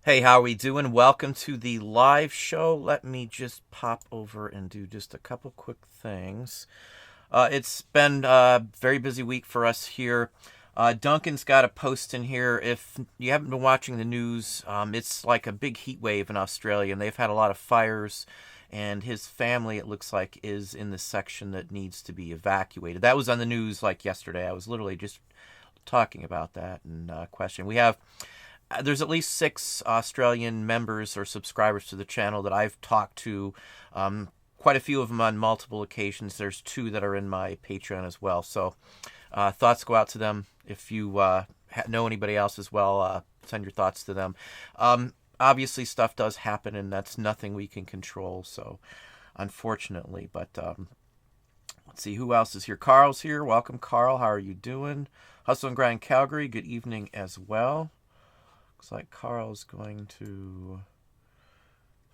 Hey, how are we doing? Welcome to the live show. Let me just pop over and do just a couple quick things. It's been a very busy week for us here. Duncan's got a post in here. If you haven't been watching the news, it's like a big heat wave in Australia, and they've had a lot of fires. And his family, it looks like, is in the section that needs to be evacuated. That was on the news like yesterday. I was literally just talking about that and question. We have there's at least 6 Australian members or subscribers to the channel that I've talked to. Quite a few of them on multiple occasions. There's 2 that are in my Patreon as well. So thoughts go out to them. If you know anybody else as well, send your thoughts to them. Obviously, stuff does happen, and that's nothing we can control. So, unfortunately, but let's see who else is here. Carl's here. Welcome, Carl. How are you doing? Hustle and Grind Calgary. Good evening as well. Looks like Carl's going to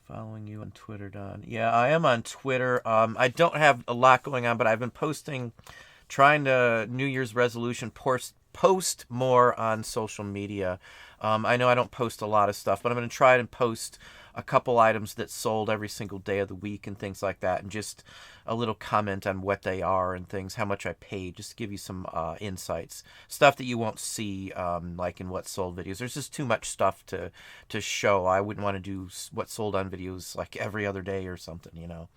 following you on Twitter, Don. Yeah, I am on Twitter. I don't have a lot going on, but I've been posting, trying to New Year's resolution post more on social media. I know I don't post a lot of stuff, but I'm going to try and post a couple items that sold every single day of the week and things like that, and just a little comment on what they are and things, how much I paid, just to give you some insights, stuff that you won't see like in what sold videos. There's just too much stuff to show. I wouldn't want to do what sold on videos like every other day or something, you know.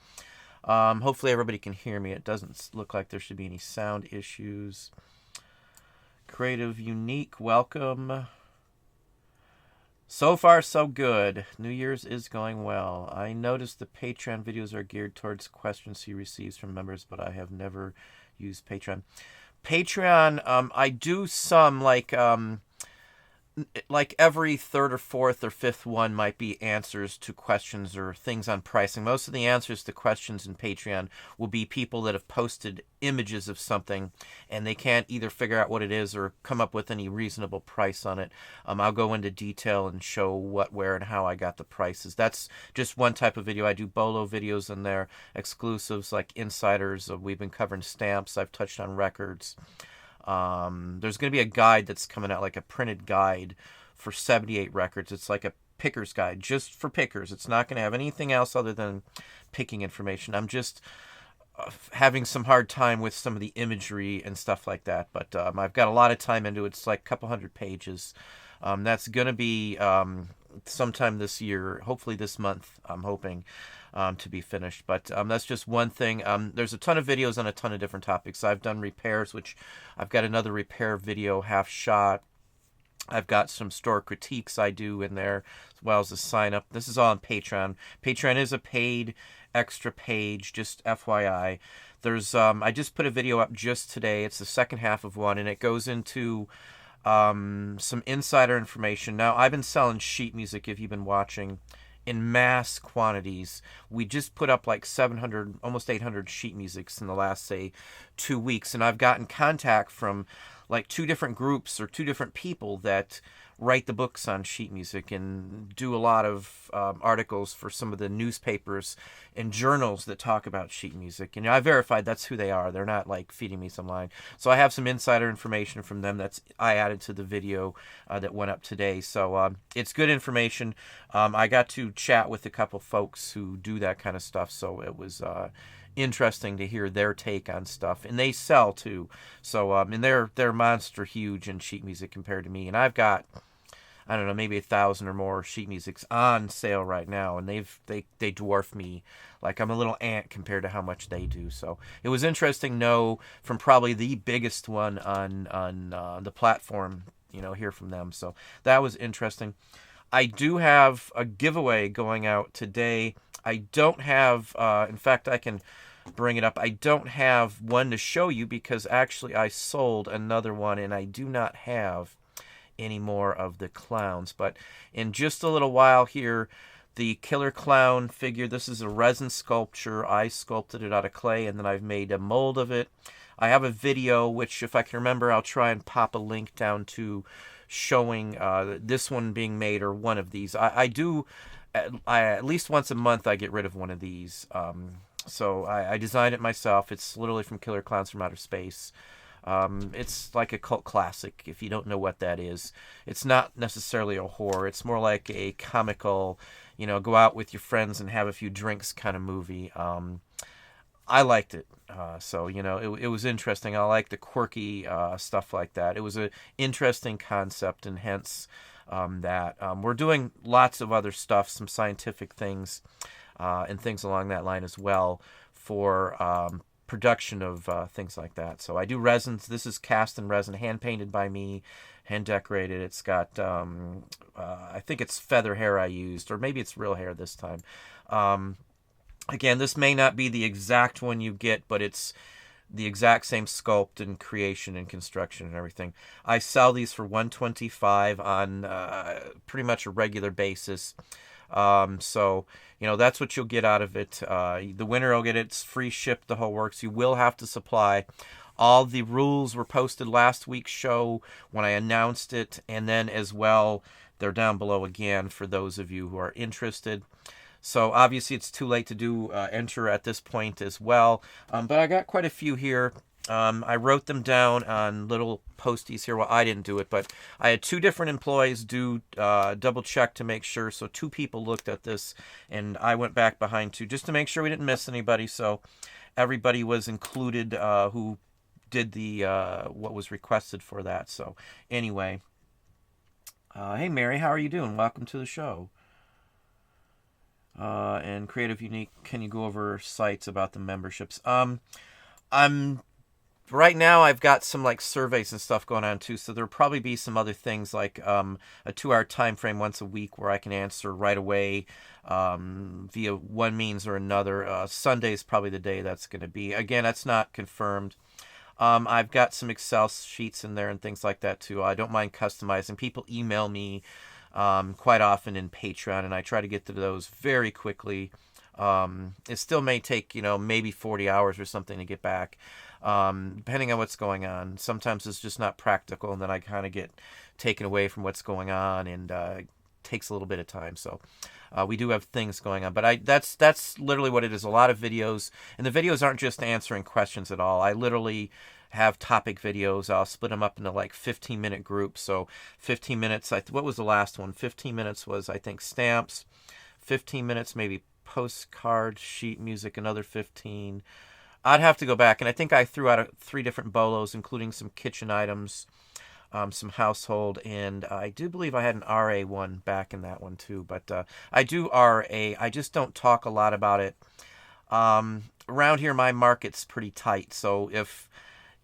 Hopefully everybody can hear me. It doesn't look like there should be any sound issues. Creative Unique, welcome. So far, so good. New Year's is going well. I noticed the Patreon videos are geared towards questions he receives from members, but I have never used Patreon. Patreon, I do some like every third or fourth or fifth one might be answers to questions or things on pricing. Most of the answers to questions in Patreon will be people that have posted images of something and they can't either figure out what it is or come up with any reasonable price on it. I'll go into detail and show what, where, and how I got the prices. That's just one type of video. I do bolo videos in there, exclusives like insiders. We've been covering stamps. I've touched on records. There's going to be a guide that's coming out, like a printed guide for 78 records. It's like a picker's guide just for pickers. It's not going to have anything else other than picking information. I'm just having some hard time with some of the imagery and stuff like that, but I've got a lot of time into it. It's like a couple hundred pages. That's going to be sometime this year, hopefully this month, I'm hoping. To be finished. But that's just one thing. There's a ton of videos on a ton of different topics. I've done repairs, which I've got another repair video half shot. I've got some store critiques I do in there, as well as a sign up. This is all on Patreon. Patreon is a paid extra page, just FYI. There's I just put a video up just today. It's the second half of one, and it goes into some insider information. Now, I've been selling sheet music, if you've been watching, in mass quantities. We just put up like 700, almost 800 sheet musics in the last, say, 2 weeks. And I've gotten contact from like 2 different groups or 2 different people that write the books on sheet music and do a lot of articles for some of the newspapers and journals that talk about sheet music. And I verified that's who they are. They're not like feeding me some line. So I have some insider information from them that's I added to the video that went up today. So it's good information. I got to chat with a couple folks who do that kind of stuff. So it was interesting to hear their take on stuff, and they sell too. So and they're monster huge in sheet music compared to me, and I've got, I don't know, maybe 1,000 or more sheet musics on sale right now, and they dwarf me. Like I'm a little ant compared to how much they do. So it was interesting to know from probably the biggest one on the platform, hear from them. So that was interesting. I do have a giveaway going out today. I don't have, in fact, I can bring it up. I don't have one to show you because actually I sold another one and I do not have any more of the clowns. But in just a little while here, the killer clown figure, this is a resin sculpture. I sculpted it out of clay and then I've made a mold of it. I have a video, which if I can remember, I'll try and pop a link down to showing this one being made, or one of these. I do, at least once a month, I get rid of one of these. So I designed it myself. It's literally from Killer Clowns from Outer Space. It's like a cult classic. If you don't know what that is, it's not necessarily a horror. It's more like a comical, go out with your friends and have a few drinks kind of movie. I liked it. So, it was interesting. I like the quirky stuff like that. It was an interesting concept, and hence that. We're doing lots of other stuff, some scientific things, and things along that line as well for production of things like that. So I do resins. This is cast in resin, hand painted by me, hand decorated. It's got, I think it's feather hair I used, or maybe it's real hair this time. Again, this may not be the exact one you get, but it's the exact same sculpt and creation and construction and everything. I sell these for $125 on pretty much a regular basis. So, that's what you'll get out of it. The winner will get it. It's free ship, the whole works. You will have to supply. All the rules were posted last week's show when I announced it, and then as well, they're down below again for those of you who are interested. So obviously it's too late to do enter at this point as well. But I got quite a few here. I wrote them down on little posties here. Well, I didn't do it, but I had 2 different employees do double check to make sure. So 2 people looked at this, and I went back behind 2 just to make sure we didn't miss anybody. So everybody was included who did the what was requested for that. So anyway, hey Mary, how are you doing? Welcome to the show. And Creative Unique, can you go over sites about the memberships? I'm right now I've got some like surveys and stuff going on too, so there'll probably be some other things like a 2-hour time frame once a week where I can answer right away via one means or another. Sunday's probably the day that's going to be. Again, that's not confirmed. I've got some Excel sheets in there and things like that too. I don't mind customizing. People email me quite often in Patreon, and I try to get to those very quickly. It still may take, maybe 40 hours or something to get back, depending on what's going on. Sometimes it's just not practical, and then I kind of get taken away from what's going on, and it takes a little bit of time. So we do have things going on, but that's literally what it is. A lot of videos, and the videos aren't just answering questions at all. I literally have topic videos. I'll split them up into like 15-minute groups. So 15 minutes, what was the last one? 15 minutes was, I think, stamps. 15 minutes, maybe postcard, sheet music, another 15. I'd have to go back, and I think I threw out 3 different bolos, including some kitchen items, some household, and I do believe I had an RA one back in that one too. But I do RA. I just don't talk a lot about it. Around here, my market's pretty tight, so if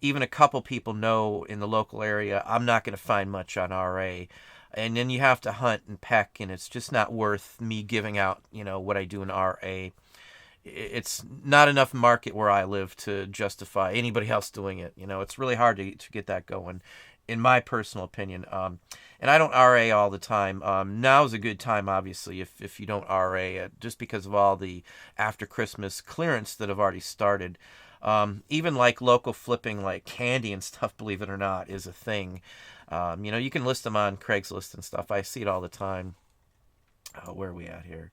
even a couple people know in the local area, I'm not going to find much on RA. And then you have to hunt and peck, and it's just not worth me giving out, what I do in RA. It's not enough market where I live to justify anybody else doing it. It's really hard to get that going, in my personal opinion. And I don't RA all the time. Now's a good time, obviously, if you don't RA, just because of all the after Christmas clearance that have already started. Even like local flipping, like candy and stuff, believe it or not, is a thing. You can list them on Craigslist and stuff. I see it all the time. Where are we at here?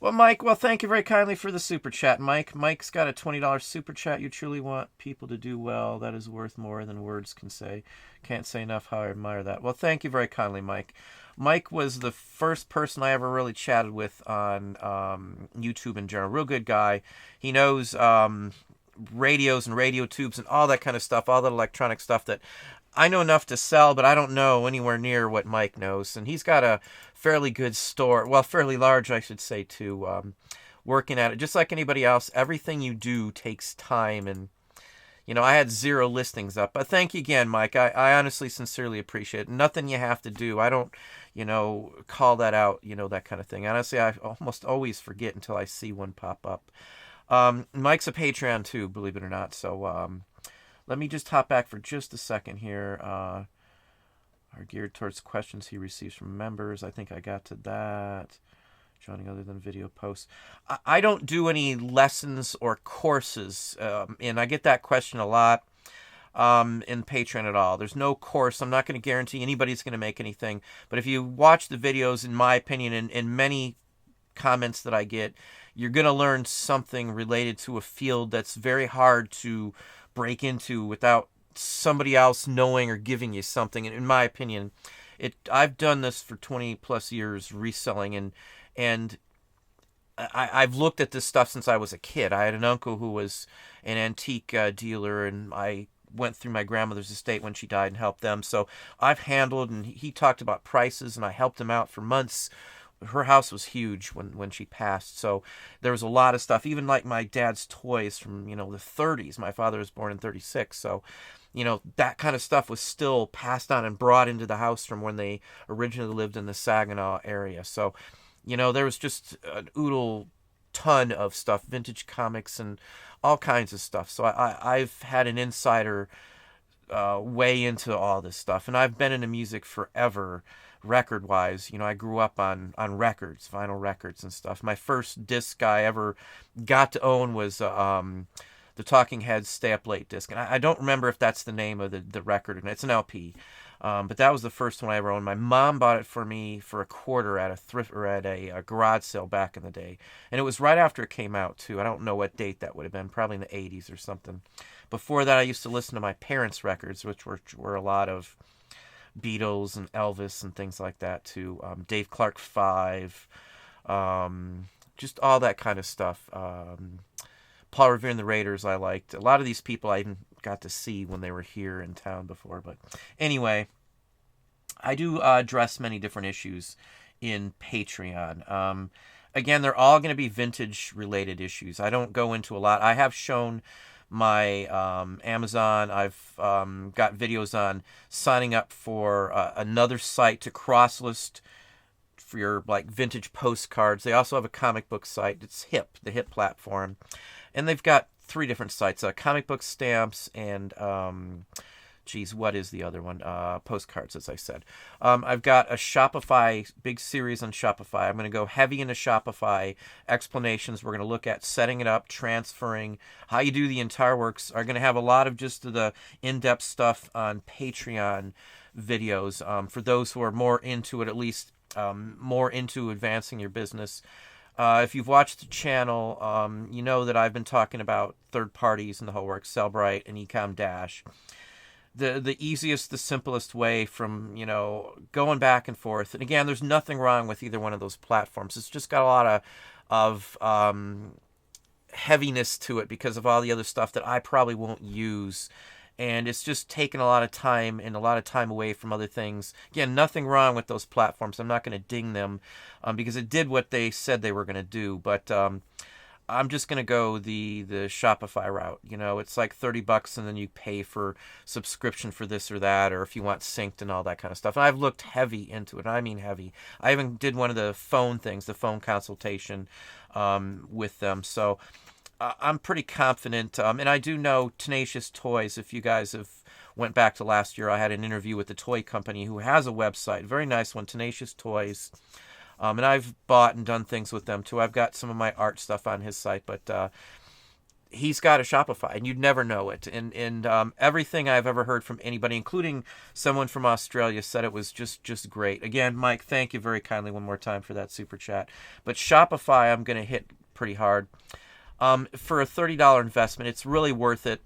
Well, Mike, thank you very kindly for the super chat, Mike. Mike's got a $20 super chat. You truly want people to do well. That is worth more than words can say. Can't say enough how I admire that. Well, thank you very kindly, Mike. Mike was the first person I ever really chatted with on YouTube in general. Real good guy. He knows radios and radio tubes and all that kind of stuff, all that electronic stuff that I know enough to sell, but I don't know anywhere near what Mike knows. And he's got a fairly good store, well, fairly large, I should say, too, working at it. Just like anybody else, everything you do takes time. And, I had 0 listings up. But thank you again, Mike. I honestly, sincerely appreciate it. Nothing you have to do. I don't, call that out, that kind of thing. Honestly, I almost always forget until I see one pop up. Mike's a Patreon, too, believe it or not. So, let me just hop back for just a second here. Are geared towards questions he receives from members. I think I got to that. Joining other than video posts. I don't do any lessons or courses, and I get that question a lot in Patreon at all. There's no course. I'm not going to guarantee anybody's going to make anything. But if you watch the videos, in my opinion, in many comments that I get, you're going to learn something related to a field that's very hard to break into without somebody else knowing or giving you something. And in my opinion, I've done this for 20 plus years reselling, and I've looked at this stuff since I was a kid. I had an uncle who was an antique dealer, and I went through my grandmother's estate when she died and helped them. So I've handled, and he talked about prices, and I helped him out for months. Her house was huge when she passed, so there was a lot of stuff, even like my dad's toys from, the 30s. My father was born in 36, so that kind of stuff was still passed on and brought into the house from when they originally lived in the Saginaw area. So there was just an oodle ton of stuff, vintage comics and all kinds of stuff. So I've had an insider way into all this stuff, and I've been into music forever, record-wise. I grew up on records, vinyl records and stuff. My first disc I ever got to own was the Talking Heads Stay Up Late disc, and I don't remember if that's the name of the record, and it's an LP. But that was the first one I ever owned. My mom bought it for me for a quarter at a thrift or at a garage sale back in the day. And it was right after it came out, too. I don't know what date that would have been, probably in the 80s or something. Before that, I used to listen to my parents' records, which were a lot of Beatles and Elvis and things like that, too. Dave Clark 5, just all that kind of stuff. Paul Revere and the Raiders I liked. A lot of these people I even got to see when they were here in town before. But anyway, I do address many different issues in Patreon. Again, they're all going to be vintage-related issues. I don't go into a lot. I have shown my Amazon. I've got videos on signing up for another site to cross-list for your vintage postcards. They also have a comic book site. It's the Hip platform. And they've got 3 different sites, comic book stamps and, what is the other one? Postcards, as I said. I've got a Shopify, big series on Shopify. I'm going to go heavy into Shopify explanations. We're going to look at setting it up, transferring, how you do the entire works. I'm going to have a lot of just the in-depth stuff on Patreon videos for those who are more into it, at least more into advancing your business. If you've watched the channel, you know that I've been talking about third parties and the whole works, Sellbrite and Ecom Dash. The easiest, the simplest way from, going back and forth. And again, there's nothing wrong with either one of those platforms. It's just got a lot of heaviness to it because of all the other stuff that I probably won't use. And it's just taken a lot of time and a lot of time away from other things. Again, nothing wrong with those platforms. I'm not going to ding them because it did what they said they were going to do. But I'm just going to go the Shopify route. It's like $30 and then you pay for subscription for this or that, or if you want synced and all that kind of stuff. And I've looked heavy into it. I mean heavy. I even did one of the phone things, the phone consultation with them. So I'm pretty confident, and I do know Tenacious Toys. If you guys have went back to last year, I had an interview with the toy company who has a website, very nice one, Tenacious Toys, and I've bought and done things with them too. I've got some of my art stuff on his site, but he's got a Shopify, and you'd never know it. And everything I've ever heard from anybody, including someone from Australia, said it was just great. Again, Mike, thank you very kindly one more time for that super chat. But Shopify, I'm going to hit pretty hard. For a $30 investment, it's really worth it.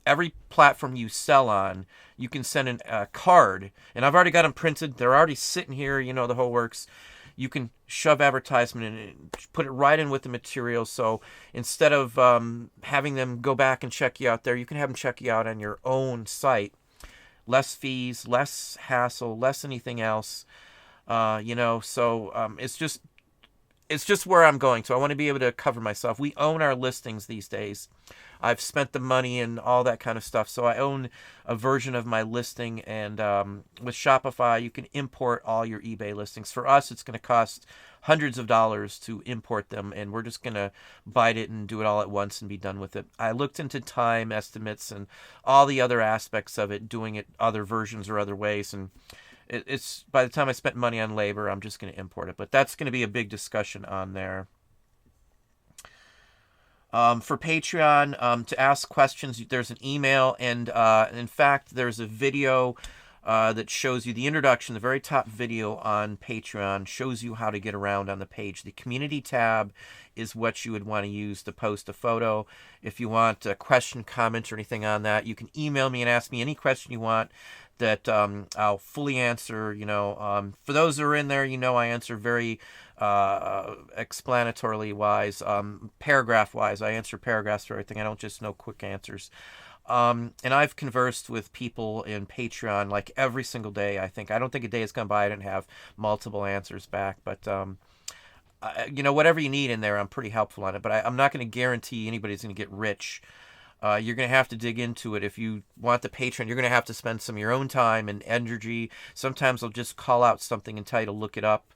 Every platform you sell on, you can send a card, and I've already got them printed. They're already sitting here, the whole works. You can shove advertisement in and put it right in with the material. So instead of having them go back and check you out there, you can have them check you out on your own site. Less fees, less hassle, less anything else. So it's just where I'm going to. I want to be able to cover myself. We own our listings these days. I've spent the money and all that kind of stuff. So I own a version of my listing. And with Shopify, you can import all your eBay listings. For us, it's going to cost hundreds of dollars to import them. And we're just going to bite it and do it all at once and be done with it. I looked into time estimates and all the other aspects of it, doing it other versions or other ways. And it's by the time I spent money on labor, I'm just going to import it. But that's going to be a big discussion on there. For Patreon, to ask questions, there's an email, and in fact, there's a video that shows you the introduction. The very top video on Patreon shows you how to get around on the page. The community tab is what you would want to use to post a photo. If you want a question, comment, or anything on that, you can email me and ask me any question you want that I'll fully answer. For those that are in there, I answer very explanatorily wise, paragraph wise. I answer paragraphs for everything. I don't just know quick answers. And I've conversed with people in Patreon like every single day. I don't think a day has gone by I didn't have multiple answers back. But whatever you need in there, I'm pretty helpful on it. But I'm not going to guarantee anybody's going to get rich. You're going to have to dig into it. If you want the Patreon, you're going to have to spend some of your own time and energy. Sometimes I'll just call out something and tell you to look it up.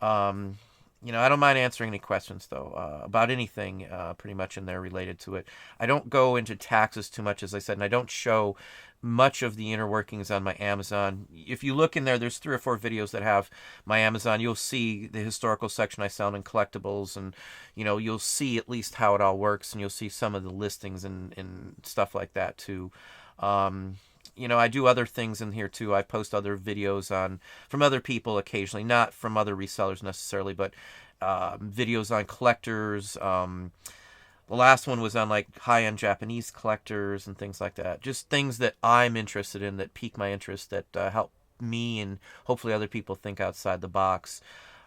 I don't mind answering any questions, though, about anything pretty much in there related to it. I don't go into taxes too much, as I said, and I don't show much of the inner workings on my Amazon. If you look in there, there's 3 or 4 videos that have my Amazon. You'll see the historical section I sell in collectibles, and you'll see at least how it all works, and you'll see some of the listings and stuff like that too. I do other things in here too. I post other videos from other people occasionally, not from other resellers necessarily, but videos on collectors. The last one was on like high-end Japanese collectors and things like that. Just things that I'm interested in that pique my interest, that help me and hopefully other people think outside the box.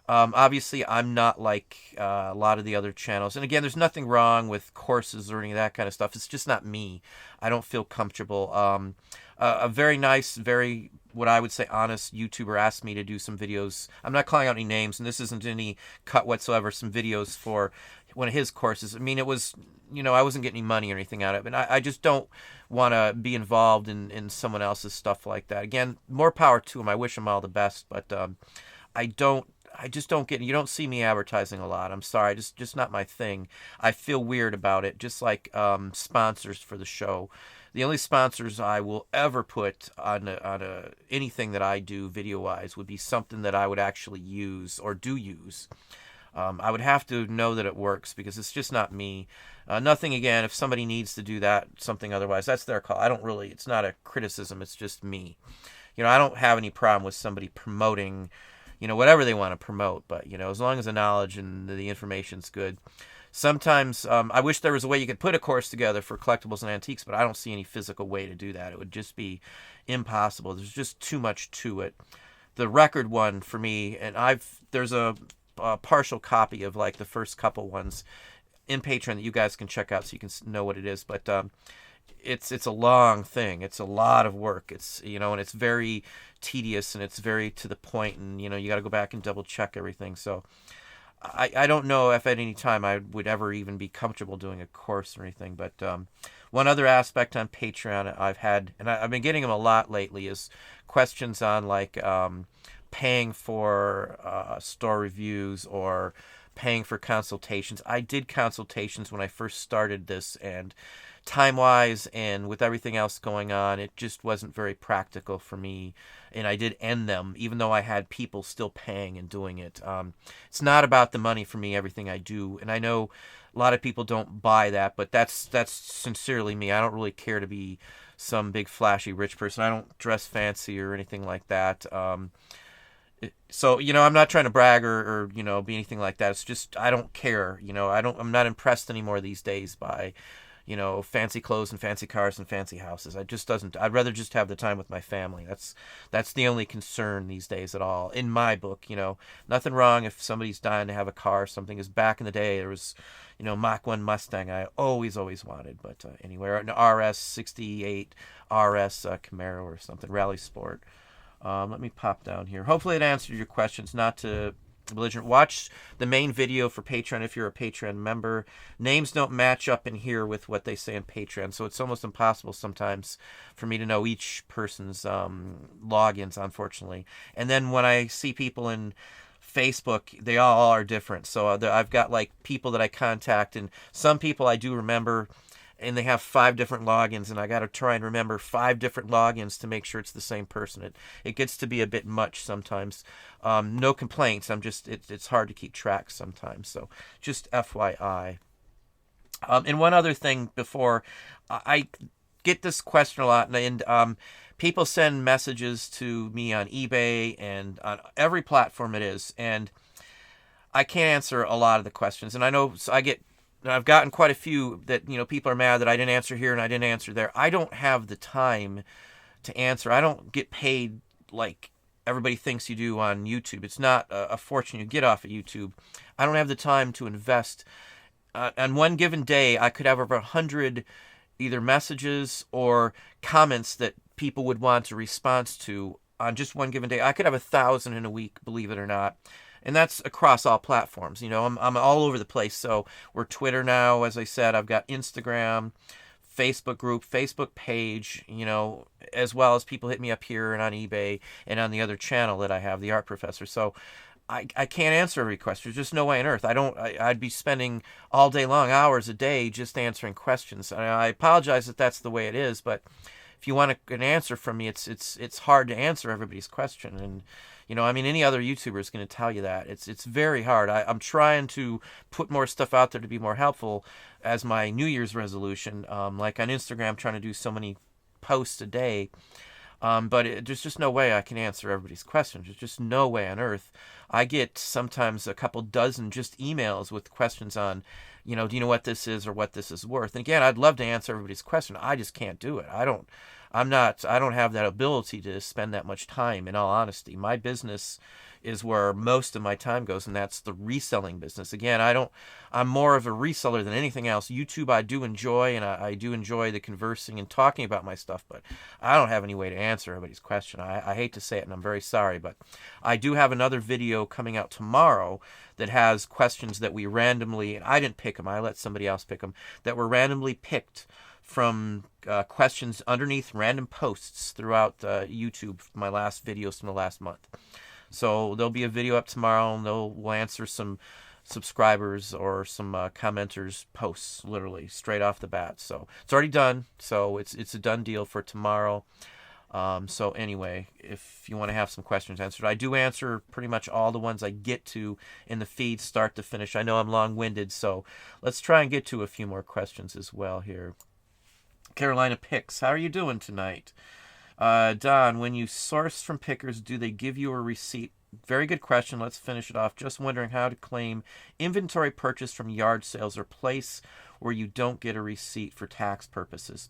Obviously, I'm not like a lot of the other channels. And again, there's nothing wrong with courses or any of that kind of stuff. It's just not me. I don't feel comfortable. A very nice, very, what I would say, honest YouTuber asked me to do some videos. I'm not calling out any names, and this isn't any cut whatsoever. Some videos for one of his courses. I mean, it was, I wasn't getting any money or anything out of it. And I just don't want to be involved in someone else's stuff like that. Again, more power to him. I wish him all the best, but I just don't get it. You don't see me advertising a lot. I'm sorry, just not my thing. I feel weird about it. Just like sponsors for the show. The only sponsors I will ever put on anything that I do video-wise would be something that I would actually use or do use. I would have to know that it works because it's just not me. Nothing, again, if somebody needs to do that, something otherwise, that's their call. It's not a criticism, it's just me. I don't have any problem with somebody promoting whatever they want to promote, but, as long as the knowledge and the information's good. Sometimes I wish there was a way you could put a course together for collectibles and antiques, but I don't see any physical way to do that. It would just be impossible. There's just too much to it. The record one for me, and there's a partial copy of like the first couple ones in Patreon that you guys can check out so you can know what it is, but it's a long thing. It's a lot of work. It's and it's very tedious and it's very to the point, and you got to go back and double check everything. So I don't know if at any time I would ever even be comfortable doing a course or anything. But one other aspect on Patreon I've had, and I've been getting them a lot lately, is questions on like paying for store reviews or paying for consultations. I did consultations when I first started this, and time-wise and with everything else going on, it just wasn't very practical for me, and I did end them, even though I had people still paying and doing it. It's not about the money for me, everything I do, and I know a lot of people don't buy that, but that's sincerely me. I don't really care to be some big flashy rich person. I don't dress fancy or anything like that. So, I'm not trying to brag or be anything like that. It's just, I don't care. I'm not impressed anymore these days by, fancy clothes and fancy cars and fancy houses. I'd rather just have the time with my family. That's the only concern these days at all. In my book, nothing wrong if somebody's dying to have a car or something. As back in the day, there was, Mach 1 Mustang I always wanted. But anyway, an RS 68 RS Camaro or something, Rally Sport. Let me pop down here. Hopefully it answered your questions. Not to belligerent. Watch the main video for Patreon if you're a Patreon member. Names don't match up in here with what they say in Patreon, so it's almost impossible sometimes for me to know each person's logins, unfortunately. And then when I see people in Facebook, they all are different. So I've got like people that I contact, and some people I do remember, and they have 5 different logins, and I got to try and remember 5 different logins to make sure it's the same person. It gets to be a bit much sometimes. No complaints. It's hard to keep track sometimes. So just FYI. And one other thing before, I get this question a lot, and people send messages to me on eBay and on every platform it is, and I can't answer a lot of the questions. And I know I've gotten quite a few that, people are mad that I didn't answer here and I didn't answer there. I don't have the time to answer. I don't get paid like everybody thinks you do on YouTube. It's not a fortune you get off of YouTube. I don't have the time to invest. On one given day, I could have over 100 either messages or comments that people would want a response to on just one given day. I could have 1,000 in a week, believe it or not. And that's across all platforms. I'm all over the place. So we're Twitter now, as I said. I've got Instagram, Facebook group, Facebook page, as well as people hit me up here and on eBay and on the other channel that I have, The Art Professor. So I can't answer every question. There's just no way on earth. I'd be spending all day long, hours a day, just answering questions. I apologize that that's the way it is, but if you want an answer from me, it's hard to answer everybody's question. And any other YouTuber is going to tell you that. It's very hard. I'm trying to put more stuff out there to be more helpful as my New Year's resolution. Like on Instagram, I'm trying to do so many posts a day. But there's just no way I can answer everybody's questions. There's just no way on earth. I get sometimes a couple dozen just emails with questions on, do you know what this is or what this is worth? And again, I'd love to answer everybody's question. I just can't do it. I don't have that ability to spend that much time, in all honesty. My business is where most of my time goes, and that's the reselling business. Again, I'm more of a reseller than anything else. YouTube I do enjoy, and I do enjoy the conversing and talking about my stuff, but I don't have any way to answer everybody's question. I hate to say it, and I'm very sorry, but I do have another video coming out tomorrow that has questions that we randomly, and I didn't pick them, I let somebody else pick them, that were randomly picked from questions underneath random posts throughout YouTube, my last videos from the last month. So there'll be a video up tomorrow, and we'll answer some subscribers or some commenters' posts, literally straight off the bat. So it's already done. So it's a done deal for tomorrow. So anyway, if you want to have some questions answered, I do answer pretty much all the ones I get to in the feed, start to finish. I know I'm long-winded, so let's try and get to a few more questions as well here. Carolina Picks, how are you doing tonight? Don, when you source from pickers, do they give you a receipt? Very good question. Let's finish it off. Just wondering how to claim inventory purchased from yard sales or place where you don't get a receipt for tax purposes.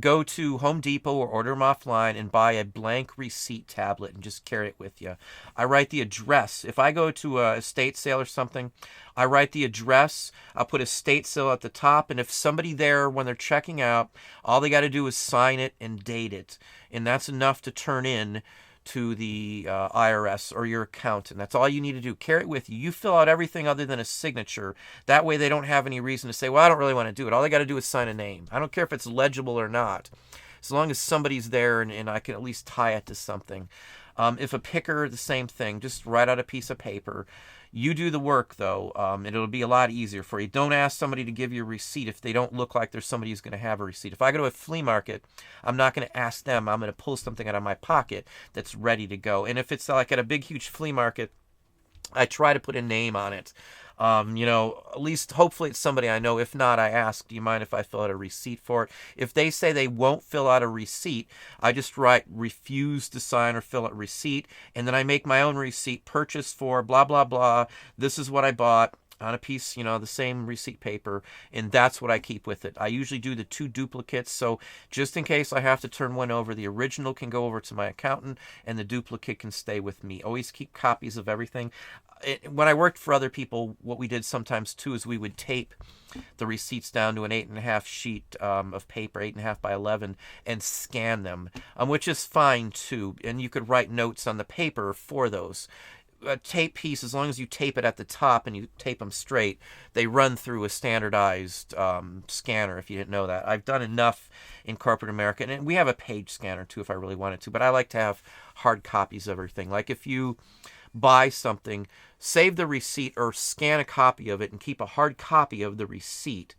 Go to Home Depot or order them offline and buy a blank receipt tablet and just carry it with you. I write the address. If I go to a estate sale or something, I write the address. I'll put estate sale at the top, and if somebody there, when they're checking out, all they got to do is sign it and date it, and that's enough to turn in to the IRS or your accountant. That's all you need to do. Carry it with you. You fill out everything other than a signature. That way they don't have any reason to say, well, I don't really want to do it. All they got to do is sign a name. I don't care if it's legible or not. As long as somebody's there and I can at least tie it to something. If a picker, the same thing. Just write out a piece of paper. You do the work, though, and it'll be a lot easier for you. Don't ask somebody to give you a receipt if they don't look like there's somebody who's going to have a receipt. If I go to a flea market, I'm not going to ask them. I'm going to pull something out of my pocket that's ready to go. And if it's like at a big, huge flea market, I try to put a name on it. At least hopefully it's somebody I know. If not, I ask, do you mind if I fill out a receipt for it? If they say they won't fill out a receipt, I just write refuse to sign or fill out receipt, and then I make my own receipt, purchase for blah, blah, blah. This is what I bought on a piece, the same receipt paper, and that's what I keep with it. I usually do the 2 duplicates, so just in case I have to turn one over, the original can go over to my accountant, and the duplicate can stay with me. Always keep copies of everything. When I worked for other people, what we did sometimes too is we would tape the receipts down to an 8.5 sheet of paper, 8.5 by 11, and scan them, which is fine too. And you could write notes on the paper for those. A tape piece, as long as you tape it at the top and you tape them straight, they run through a standardized scanner, if you didn't know that. I've done enough in corporate America, and we have a page scanner too if I really wanted to, but I like to have hard copies of everything. Like if you buy something, save the receipt or scan a copy of it and keep a hard copy of the receipt.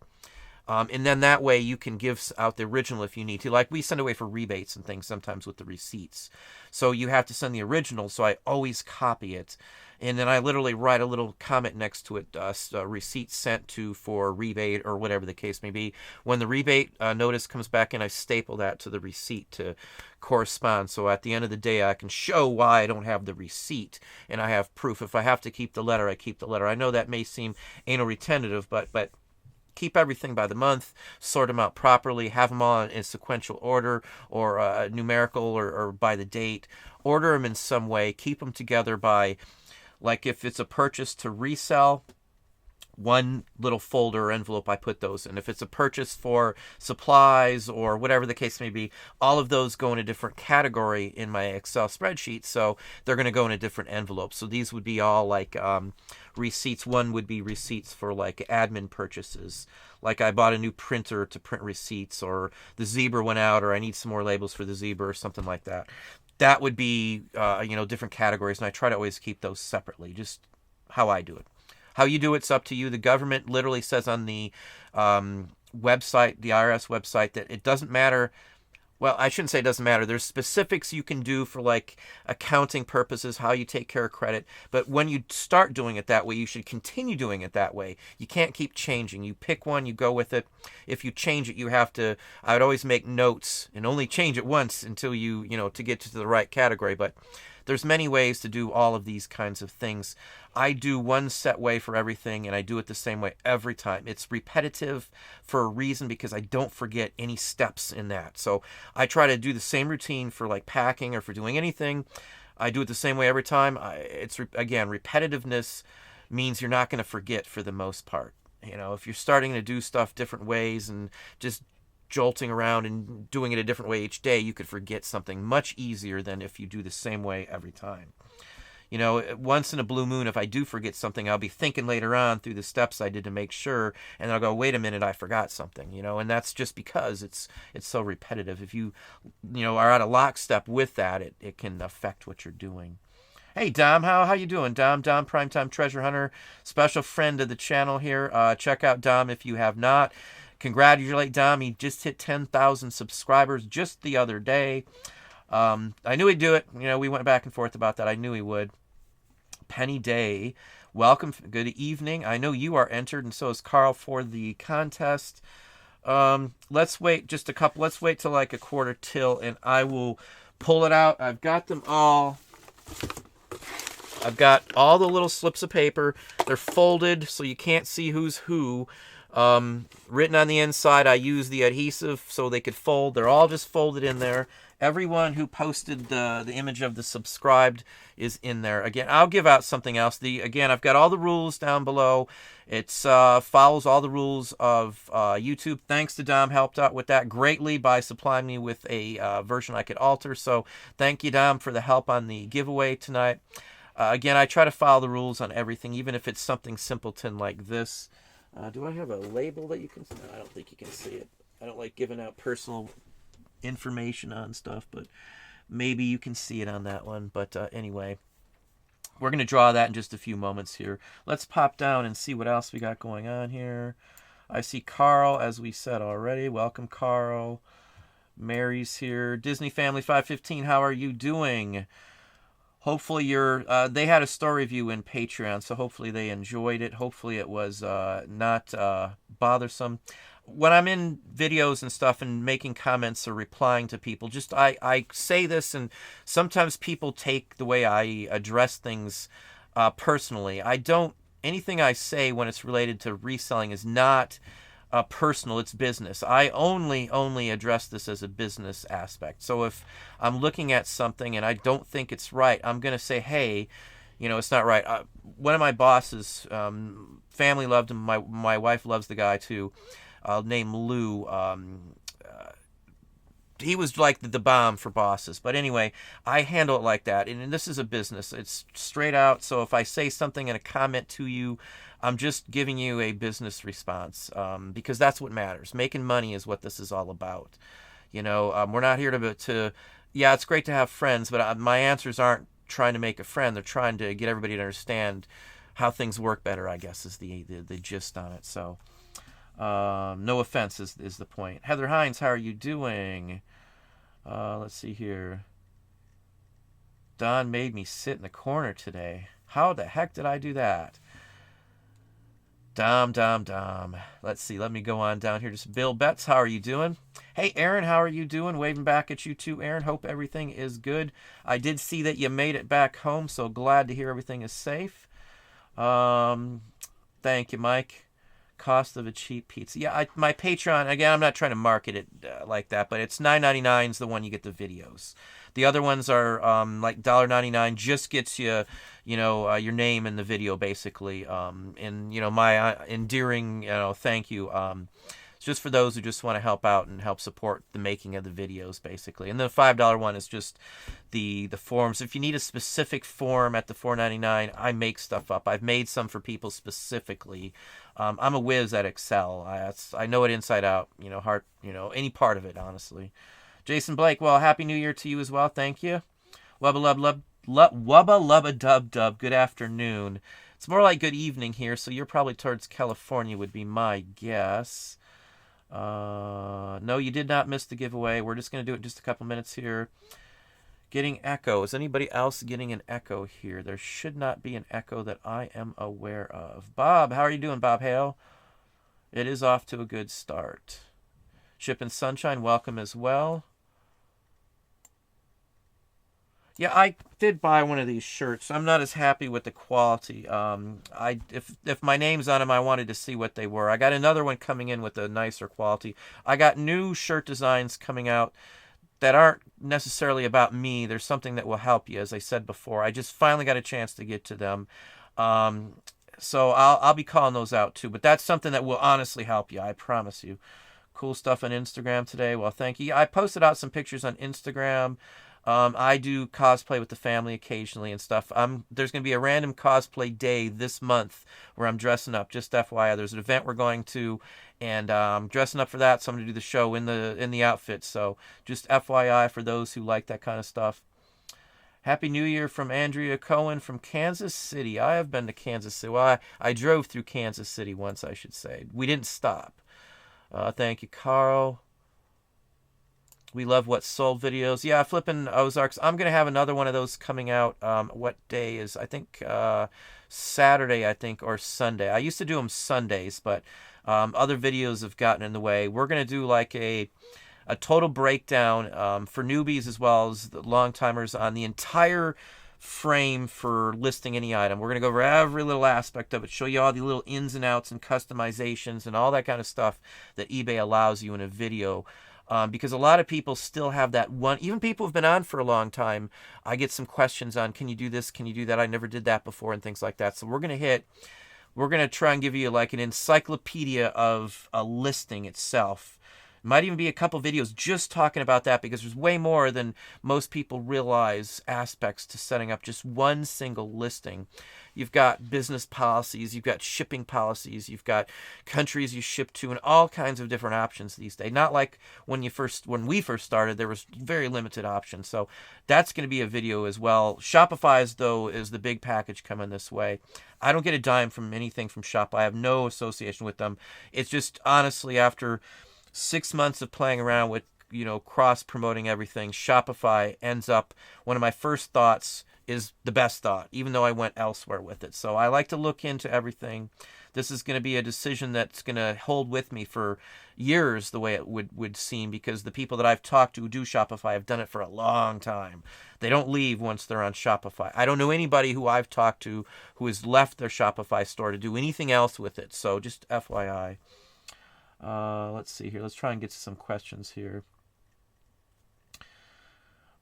And then that way you can give out the original if you need to. Like we send away for rebates and things sometimes with the receipts. So you have to send the original, so I always copy it. And then I literally write a little comment next to it, receipt sent to for rebate or whatever the case may be. When the rebate notice comes back in, I staple that to the receipt to correspond. So at the end of the day, I can show why I don't have the receipt, and I have proof. If I have to keep the letter, I keep the letter. I know that may seem anal retentive, but keep everything by the month, sort them out properly, have them all in sequential order or numerical or by the date. Order them in some way. Keep them together by, like if it's a purchase to resell, one little folder or envelope, I put those in. If it's a purchase for supplies or whatever the case may be, all of those go in a different category in my Excel spreadsheet, so they're going to go in a different envelope. So these would be all like receipts. One would be receipts for like admin purchases, like I bought a new printer to print receipts, or the zebra went out, or I need some more labels for the zebra or something like that. That would be different categories, and I try to always keep those separately, just how I do it. How you do it's up to you. The government literally says on the website, the IRS website, that it doesn't matter. Well, I shouldn't say it doesn't matter. There's specifics you can do for like accounting purposes, how you take care of credit. But when you start doing it that way, you should continue doing it that way. You can't keep changing. You pick one, you go with it. If you change it, you have to, I would always make notes and only change it once until you to get to the right category. But there's many ways to do all of these kinds of things. I do one set way for everything, and I do it the same way every time. It's repetitive for a reason, because I don't forget any steps in that. So I try to do the same routine for like packing or for doing anything. I do it the same way every time. Again, repetitiveness means you're not going to forget for the most part. If you're starting to do stuff different ways and just jolting around and doing it a different way each day, you could forget something much easier than if you do the same way every time. Once in a blue moon, if I do forget something, I'll be thinking later on through the steps I did to make sure, and I'll go, wait a minute, I forgot something, and that's just because it's so repetitive. If you are out of lockstep with that, it can affect what you're doing. Hey, Dom, how you doing? Dom, Primetime Treasure Hunter, special friend of the channel here. Check out Dom if you have not. Congratulate Dom. He just hit 10,000 subscribers just the other day. I knew he'd do it. We went back and forth about that. I knew he would. Penny Day, welcome. Good evening. I know you are entered, and so is Carl, for the contest. Let's wait just a couple. Let's wait till like a quarter till, and I will pull it out. I've got them all. I've got all the little slips of paper. They're folded so you can't see who's who. Written on the inside, I use the adhesive so they could fold. They're all just folded in there. Everyone who posted the image of the subscribed is in there. Again, I'll give out something else. Again, I've got all the rules down below. It follows all the rules of YouTube. Thanks to Dom, helped out with that greatly by supplying me with a version I could alter. So thank you, Dom, for the help on the giveaway tonight. Again, I try to follow the rules on everything, even if it's something simpleton like this. Do I have a label that you can see? No, I don't think you can see it. I don't like giving out personal information on stuff, but maybe you can see it on that one. But anyway, we're going to draw that in just a few moments here. Let's pop down and see what else we got going on here. I see Carl, as we said already. Welcome, Carl. Mary's here. Disney Family 515, how are you doing? Hopefully they had a story review in Patreon, so hopefully they enjoyed it. Hopefully it was not bothersome. When I'm in videos and stuff and making comments or replying to people, I say this, and sometimes people take the way I address things personally. Anything I say when it's related to reselling is not personal, it's business. I only address this as a business aspect. So if I'm looking at something and I don't think it's right, I'm going to say, hey, it's not right. One of my bosses, family loved him. My wife loves the guy too. Named Lou. He was like the bomb for bosses. But anyway, I handle it like that. And this is a business. It's straight out. So if I say something in a comment to you, I'm just giving you a business response, because that's what matters. Making money is what this is all about. We're not here to yeah, it's great to have friends, but my answers aren't trying to make a friend. They're trying to get everybody to understand how things work better, I guess, is the gist on it. So no offense is the point. Heather Hines, how are you doing? Let's see here. Don made me sit in the corner today. How the heck did I do that? Dom. Let's see. Let me go on down here. Just Bill Betts, how are you doing? Hey, Aaron, how are you doing? Waving back at you too, Aaron. Hope everything is good. I did see that you made it back home, so glad to hear everything is safe. Thank you, Mike. Cost of a cheap pizza. Yeah, my Patreon, again, I'm not trying to market it like that, but it's $9.99 is the one you get the videos. The other ones are like $1.99, just gets you, your name in the video, basically. And, my endearing, thank you. It's just for those who just want to help out and help support the making of the videos, basically. And the $5 one is just the forms. If you need a specific form at the $4.99, I make stuff up. I've made some for people specifically. I'm a whiz at Excel. I know it inside out, any part of it, honestly. Jason Blake, well, Happy New Year to you as well. Thank you. Wubba lubba dub dub. Good afternoon. It's more like good evening here, so you're probably towards California would be my guess. No, you did not miss the giveaway. We're just going to do it in just a couple minutes here. Getting echo. Is anybody else getting an echo here? There should not be an echo that I am aware of. Bob, how are you doing, Bob Hale? It is off to a good start. Shipping Sunshine, welcome as well. Yeah, I did buy one of these shirts. I'm not as happy with the quality. If my name's on them, I wanted to see what they were. I got another one coming in with a nicer quality. I got new shirt designs coming out that aren't necessarily about me. There's something that will help you, as I said before. I just finally got a chance to get to them. So I'll be calling those out too. But that's something that will honestly help you, I promise you. Cool stuff on Instagram today. Well, thank you. I posted out some pictures on Instagram. I do cosplay with the family occasionally and stuff. There's going to be a random cosplay day this month where I'm dressing up. Just FYI, there's an event we're going to, and I'm dressing up for that. So I'm going to do the show in the outfit. So just FYI for those who like that kind of stuff. Happy New Year from Andrea Cohen from Kansas City. I have been to Kansas City. Well, I drove through Kansas City once, I should say. We didn't stop. Thank you, Carl. We love What Sold videos. Yeah, Flippin' Ozarks. I'm going to have another one of those coming out. What day is, I think, Saturday, or Sunday. I used to do them Sundays, but other videos have gotten in the way. We're going to do like a total breakdown for newbies as well as the long-timers on the entire frame for listing any item. We're going to go over every little aspect of it, show you all the little ins and outs and customizations and all that kind of stuff that eBay allows you in a video. Because a lot of people still have that one, even people who've been on for a long time, I get some questions on, can you do this, can you do that, I never did that before, and things like that. So we're going to try and give you like an encyclopedia of a listing itself. Might even be a couple videos just talking about that, because there's way more than most people realize aspects to setting up just one single listing. You've got business policies, you've got shipping policies, you've got countries you ship to, and all kinds of different options these days. Not like when we first started, there was very limited options. So that's going to be a video as well. Shopify's, though, is the big package coming this way. I don't get a dime from anything from Shopify. I have no association with them. It's just, honestly, after 6 months of playing around with, cross promoting everything, Shopify ends up, one of my first thoughts is the best thought, even though I went elsewhere with it. So I like to look into everything. This is going to be a decision that's going to hold with me for years, the way it would seem, because the people that I've talked to who do Shopify have done it for a long time. They don't leave once they're on Shopify. I don't know anybody who I've talked to who has left their Shopify store to do anything else with it. So just FYI. Let's see here. Let's try and get to some questions here.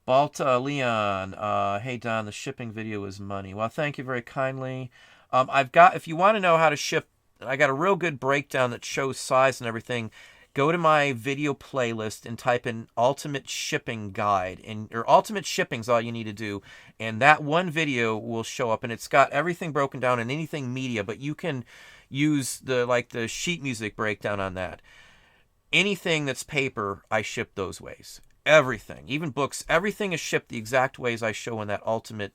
Balta Leon, hey Don, the shipping video is money. Well, thank you very kindly. If you want to know how to ship, I got a real good breakdown that shows size and everything. Go to my video playlist and type in Ultimate Shipping Guide, or Ultimate Shipping's all you need to do, and that one video will show up, and it's got everything broken down in anything media, but you can use the sheet music breakdown on that. Anything that's paper, I ship those ways. Everything, even books, everything is shipped the exact ways I show in that ultimate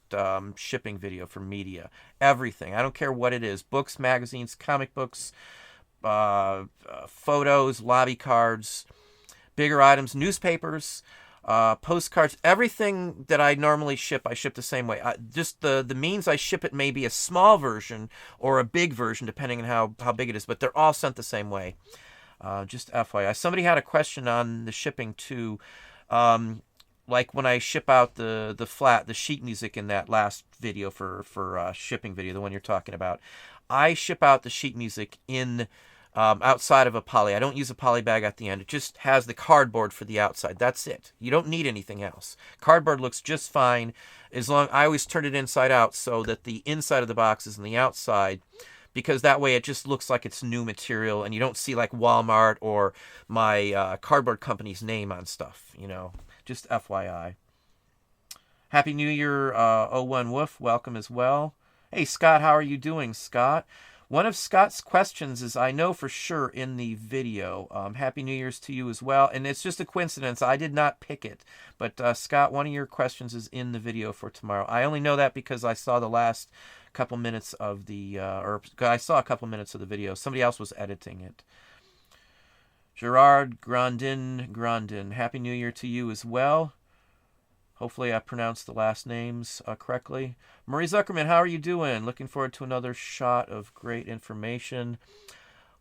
shipping video for media. Everything. I don't care what it is. Books, magazines, comic books, photos, lobby cards, bigger items, newspapers, Postcards, everything that I normally ship, I ship the same way. Just the means I ship it may be a small version or a big version, depending on how big it is, but they're all sent the same way. Just FYI. Somebody had a question on the shipping too. Like when I ship out the sheet music in that last video for shipping video, the one you're talking about, I ship out the sheet music in outside of a poly. I don't use a poly bag at the end. It just has the cardboard for the outside. That's it. You don't need anything else. Cardboard looks just fine as long. I always turn it inside out so that the inside of the box is on the outside, because that way it just looks like it's new material and you don't see like Walmart or my cardboard company's name on stuff. Just FYI. Happy New Year, 01 Woof. Welcome as well. Hey, Scott, how are you doing, Scott? One of Scott's questions is, I know for sure, in the video. Happy New Year's to you as well. And it's just a coincidence. I did not pick it. But Scott, one of your questions is in the video for tomorrow. I only know that because I saw the last couple minutes of I saw a couple minutes of the video. Somebody else was editing it. Gerard Grandin. Happy New Year to you as well. Hopefully I pronounced the last names correctly. Marie Zuckerman, how are you doing? Looking forward to another shot of great information.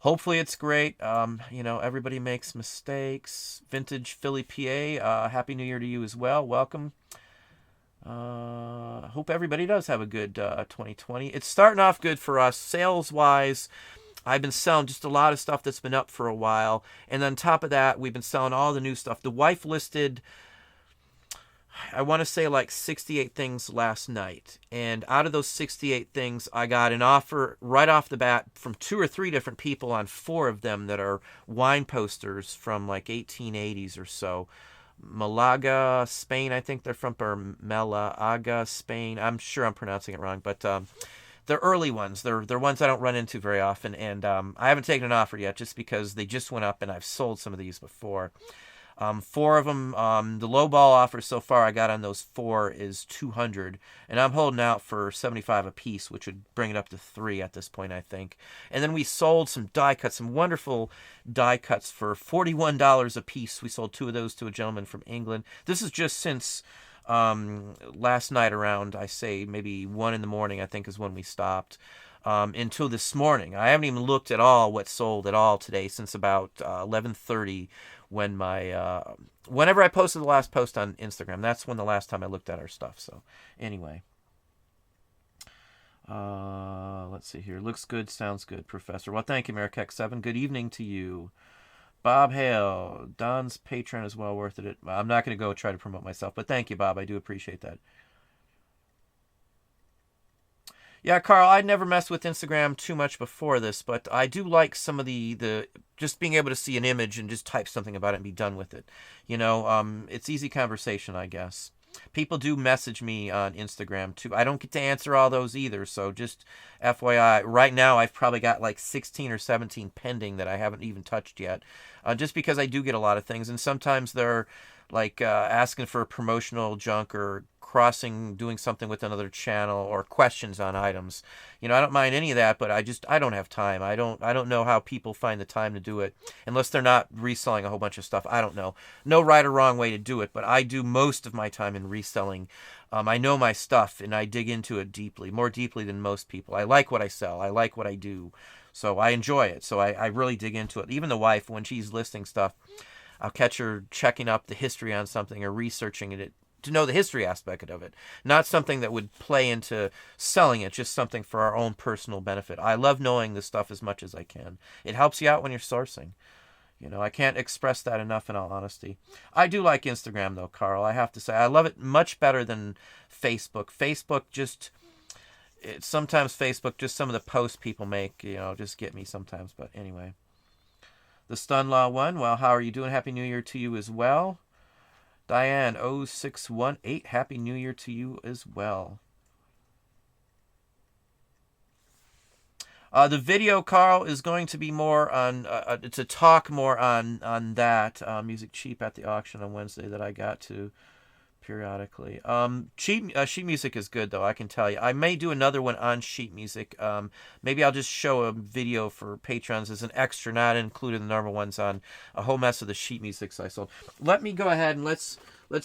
Hopefully it's great. Everybody makes mistakes. Vintage Philly PA, Happy New Year to you as well. Welcome. Hope everybody does have a good 2020. It's starting off good for us. Sales-wise, I've been selling just a lot of stuff that's been up for a while. And on top of that, we've been selling all the new stuff. The wife listed, I want to say, like 68 things last night. And out of those 68 things, I got an offer right off the bat from 2 or 3 different people on 4 of them that are wine posters from like 1880s or so. Malaga, Spain, I think they're from, or Malaga, Spain. I'm sure I'm pronouncing it wrong, but they're early ones. They're ones I don't run into very often, and I haven't taken an offer yet just because they just went up and I've sold some of these before. 4 of them, the low ball offer so far I got on those 4 is $200, and I'm holding out for $75 a piece, which would bring it up to $3 at this point, I think. And then we sold some die cuts, some wonderful die cuts for $41 a piece. We sold 2 of those to a gentleman from England. This is just since last night around, I say maybe 1 in the morning, I think is when we stopped. Until this morning. I haven't even looked at all what sold at all today since about 11:30 when whenever I posted the last post on Instagram. That's when the last time I looked at our stuff. So anyway, let's see here. Looks good, sounds good, Professor. Well, thank you, Merrick7. Good evening to you. Bob Hale, Don's Patreon is well worth it. I'm not going to go try to promote myself, but thank you, Bob. I do appreciate that. Yeah, Carl, I'd never messed with Instagram too much before this, but I do like some of the just being able to see an image and just type something about it and be done with it. It's easy conversation, I guess. People do message me on Instagram too. I don't get to answer all those either, so just FYI. Right now, I've probably got like 16 or 17 pending that I haven't even touched yet, just because I do get a lot of things, and sometimes they're like asking for promotional junk or doing something with another channel or questions on items. I don't mind any of that, but I don't have time. I don't know how people find the time to do it unless they're not reselling a whole bunch of stuff. I don't know. No right or wrong way to do it, but I do most of my time in reselling. I know my stuff and I dig into it deeply, more deeply than most people. I like what I sell. I like what I do. So I enjoy it. So I really dig into it. Even the wife, when she's listing stuff, I'll catch her checking up the history on something or researching it to know the history aspect of it. Not something that would play into selling it, just something for our own personal benefit. I love knowing this stuff as much as I can. It helps you out when you're sourcing. I can't express that enough in all honesty. I do like Instagram though, Carl. I have to say, I love it much better than Facebook. Sometimes Facebook, just some of the posts people make, just get me sometimes. But anyway. The Stun Law 1, well, how are you doing? Happy New Year to you as well. Diane 0618, Happy New Year to you as well. The video, Carl, is going to be more on, to talk more on that Music Cheap at the auction on Wednesday that I got to periodically. Sheet music is good though, I can tell you. I may do another one on sheet music. Maybe I'll just show a video for patrons as an extra, not including the normal ones, on a whole mess of the sheet musics I sold. Let me go ahead and let's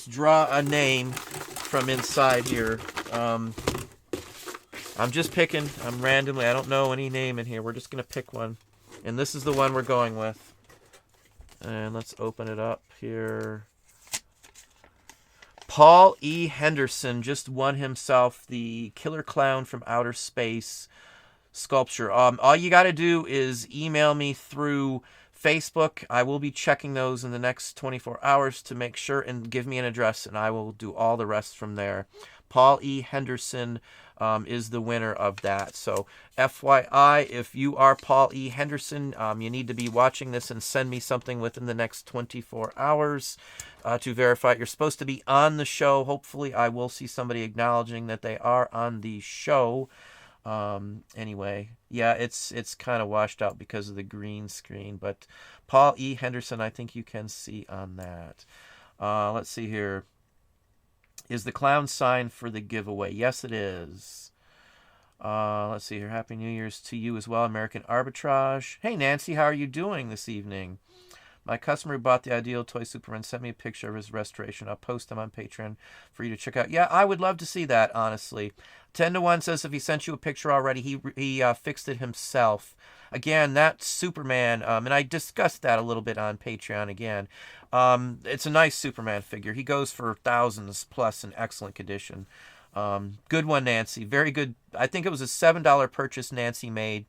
draw a name from inside here. I'm just picking. I'm randomly. I don't know any name in here. We're just gonna pick one, and this is the one we're going with. And let's open it up here. Paul E. Henderson just won himself the Killer Clown from Outer Space sculpture. All you got to do is email me through Facebook. I will be checking those in the next 24 hours to make sure, and give me an address, and I will do all the rest from there. Paul E. Henderson is the winner of that. So FYI, if you are Paul E. Henderson, you need to be watching this and send me something within the next 24 hours to verify it. You're supposed to be on the show. Hopefully I will see somebody acknowledging that they are on the show. Anyway, yeah, it's kind of washed out because of the green screen, but Paul E. Henderson, I think you can see on that. Let's see here. Is the clown sign for the giveaway? Yes, it is. Let's see here. Happy New Year's to you as well, American Arbitrage. Hey, Nancy, how are you doing this evening? My customer who bought the Ideal Toy Superman sent me a picture of his restoration. I'll post them on Patreon for you to check out. Yeah, I would love to see that, honestly. 10 to 1 says if he sent you a picture already, he fixed it himself. Again, that Superman, and I discussed that a little bit on Patreon again. It's a nice Superman figure. He goes for thousands plus in excellent condition. Good one, Nancy. Very good. I think it was a $7 purchase Nancy made.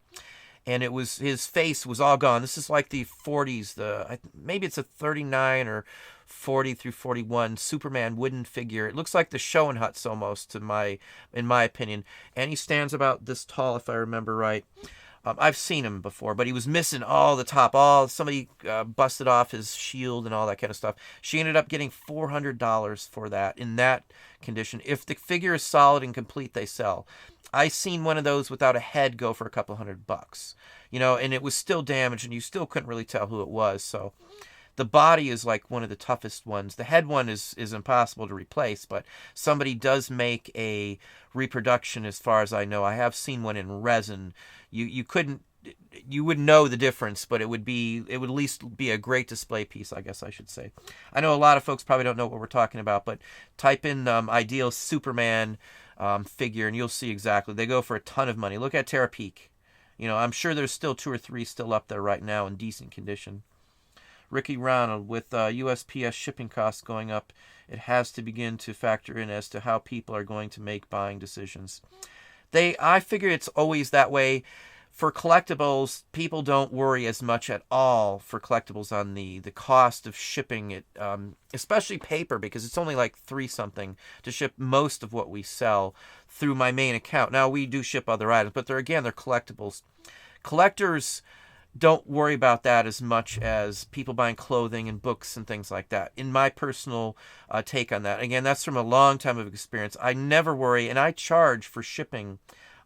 And it was, his face was all gone. This is like the 40s. Maybe it's a 39 or 40 through 41 Superman wooden figure. It looks like the Schoenhutz almost, in my opinion. And he stands about this tall, if I remember right. I've seen him before, but he was missing all the top. Somebody busted off his shield and all that kind of stuff. She ended up getting $400 for that in that condition. If the figure is solid and complete, they sell. I seen one of those without a head go for a couple $100, and it was still damaged, and you still couldn't really tell who it was. So the body is like one of the toughest ones. The head one is impossible to replace, but somebody does make a reproduction, as far as I know. I have seen one in resin. You wouldn't know the difference, but it would at least be a great display piece, I guess I should say. I know a lot of folks probably don't know what we're talking about, but type in Ideal Superman figure, and you'll see exactly. They go for a ton of money. Look at Terra Peak. I'm sure there's still 2 or 3 still up there right now in decent condition. Ricky Ronald, with USPS shipping costs going up, it has to begin to factor in as to how people are going to make buying decisions. I figure it's always that way. For collectibles, people don't worry as much at all for collectibles on the cost of shipping it, especially paper, because it's only like $3-something to ship most of what we sell through my main account. Now, we do ship other items, but they're collectibles. Collectors don't worry about that as much as people buying clothing and books and things like that. In my personal take on that, again, that's from a long time of experience. I never worry, and I charge for shipping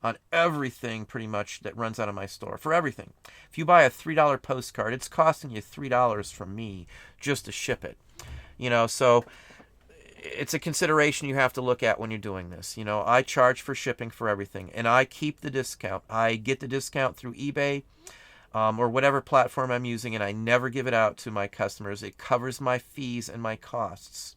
on everything pretty much that runs out of my store, for everything. If you buy a $3 postcard, it's costing you $3 from me just to ship it. So it's a consideration you have to look at when you're doing this. I charge for shipping for everything, and I keep the discount. I get the discount through eBay or whatever platform I'm using, and I never give it out to my customers. It covers my fees and my costs.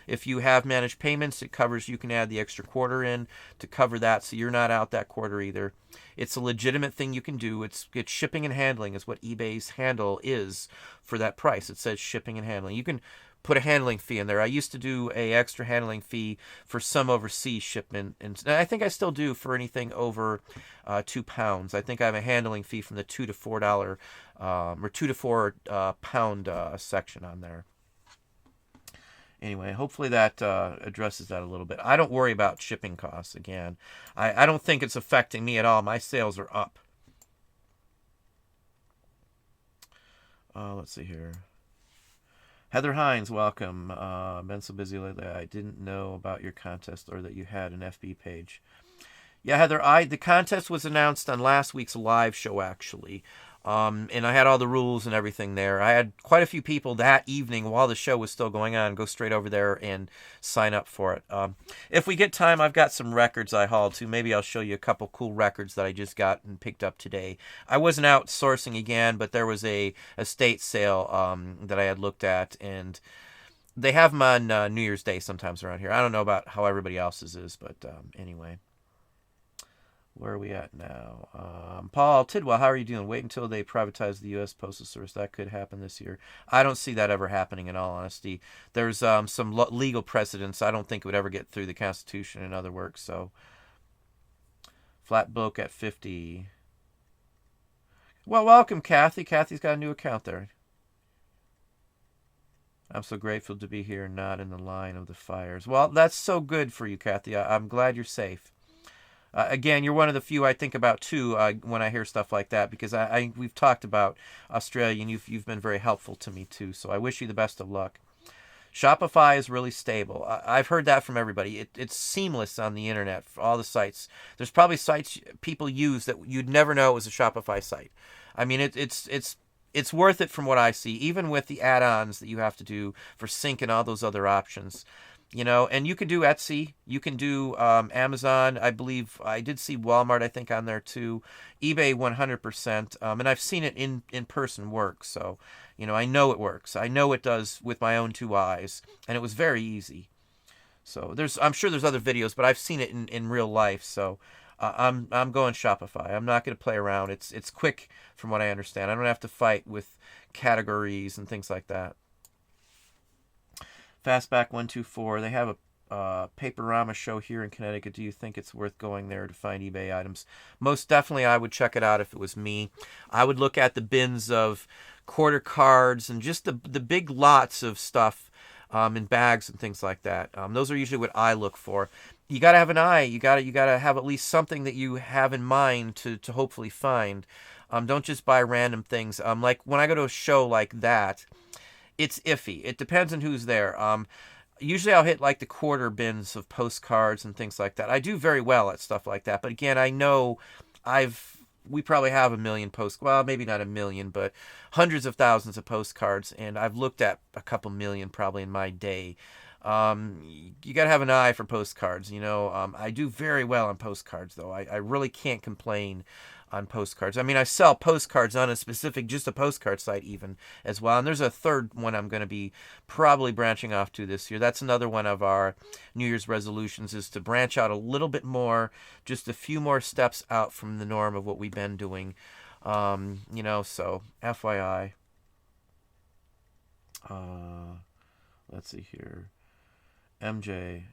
If you have managed payments, it covers, you can add the extra quarter in to cover that, so you're not out that quarter either. It's a legitimate thing you can do. It's shipping and handling is what eBay's handle is for that price. It says shipping and handling. You can put a handling fee in there. I used to do a extra handling fee for some overseas shipment, and I think I still do for anything over £2. I think I have a handling fee from the $2 to $4 or £2 to £4 pound section on there. Anyway, hopefully that addresses that a little bit. I don't worry about shipping costs, again. I don't think it's affecting me at all. My sales are up. Let's see here. Heather Hines, welcome. Been so busy lately, I didn't know about your contest or that you had an FB page. Yeah, Heather, the contest was announced on last week's live show, actually. And I had all the rules and everything there. I had quite a few people that evening while the show was still going on go straight over there and sign up for it. If we get time, I've got some records I hauled too. Maybe I'll show you a couple cool records that I just got and picked up today. I wasn't out sourcing again, but there was a estate sale that I had looked at, and they have them on New Year's Day sometimes around here. I don't know about how everybody else's is, but anyway. Where are we at now? Paul Tidwell, how are you doing? Wait until they privatize the U.S. Postal Service. That could happen this year. I don't see that ever happening, in all honesty. There's some legal precedents. I don't think it would ever get through the Constitution and other works. So, Flat Bloke at 50. Well, welcome, Kathy. Kathy's got a new account there. I'm so grateful to be here, not in the line of the fires. Well, that's so good for you, Kathy. I'm glad you're safe. Again, you're one of the few I think about too when I hear stuff like that, because we've talked about Australia and you've been very helpful to me too. So I wish you the best of luck. Shopify is really stable. I've heard that from everybody. It's seamless on the internet for all the sites. There's probably sites people use that you'd never know it was a Shopify site. I mean, it's worth it from what I see, even with the add-ons that you have to do for sync and all those other options. You know, and you can do Etsy, you can do Amazon. I believe I did see Walmart, I think, on there too. eBay 100%, and I've seen it in person work. So, you know, I know it works. I know it does with my own two eyes, and it was very easy. So I'm sure there's other videos, but I've seen it in real life. So I'm going Shopify. I'm not going to play around. It's quick from what I understand. I don't have to fight with categories and things like that. Fastback124, they have a Paperama show here in Connecticut. Do you think it's worth going there to find eBay items? Most definitely, I would check it out if it was me. I would look at the bins of quarter cards and just the big lots of stuff in bags and things like that. Those are usually what I look for. You got to have an eye. You got to have at least something that you have in mind to hopefully find. Don't just buy random things. Like when I go to a show like that, it's iffy. It depends on who's there. Usually I'll hit like the quarter bins of postcards and things like that. I do very well at stuff like that. But again, I know we probably have 1 million well, maybe not 1 million, but hundreds of thousands of postcards. And I've looked at a couple million probably in my day. You got to have an eye for postcards. You know, I do very well on postcards, though. I really can't complain on postcards. I mean, I sell postcards on just a postcard site even as well. And there's a third one I'm going to be probably branching off to this year. That's another one of our New Year's resolutions, is to branch out a little bit more, just a few more steps out from the norm of what we've been doing. You know, so FYI. Let's see here. MJ,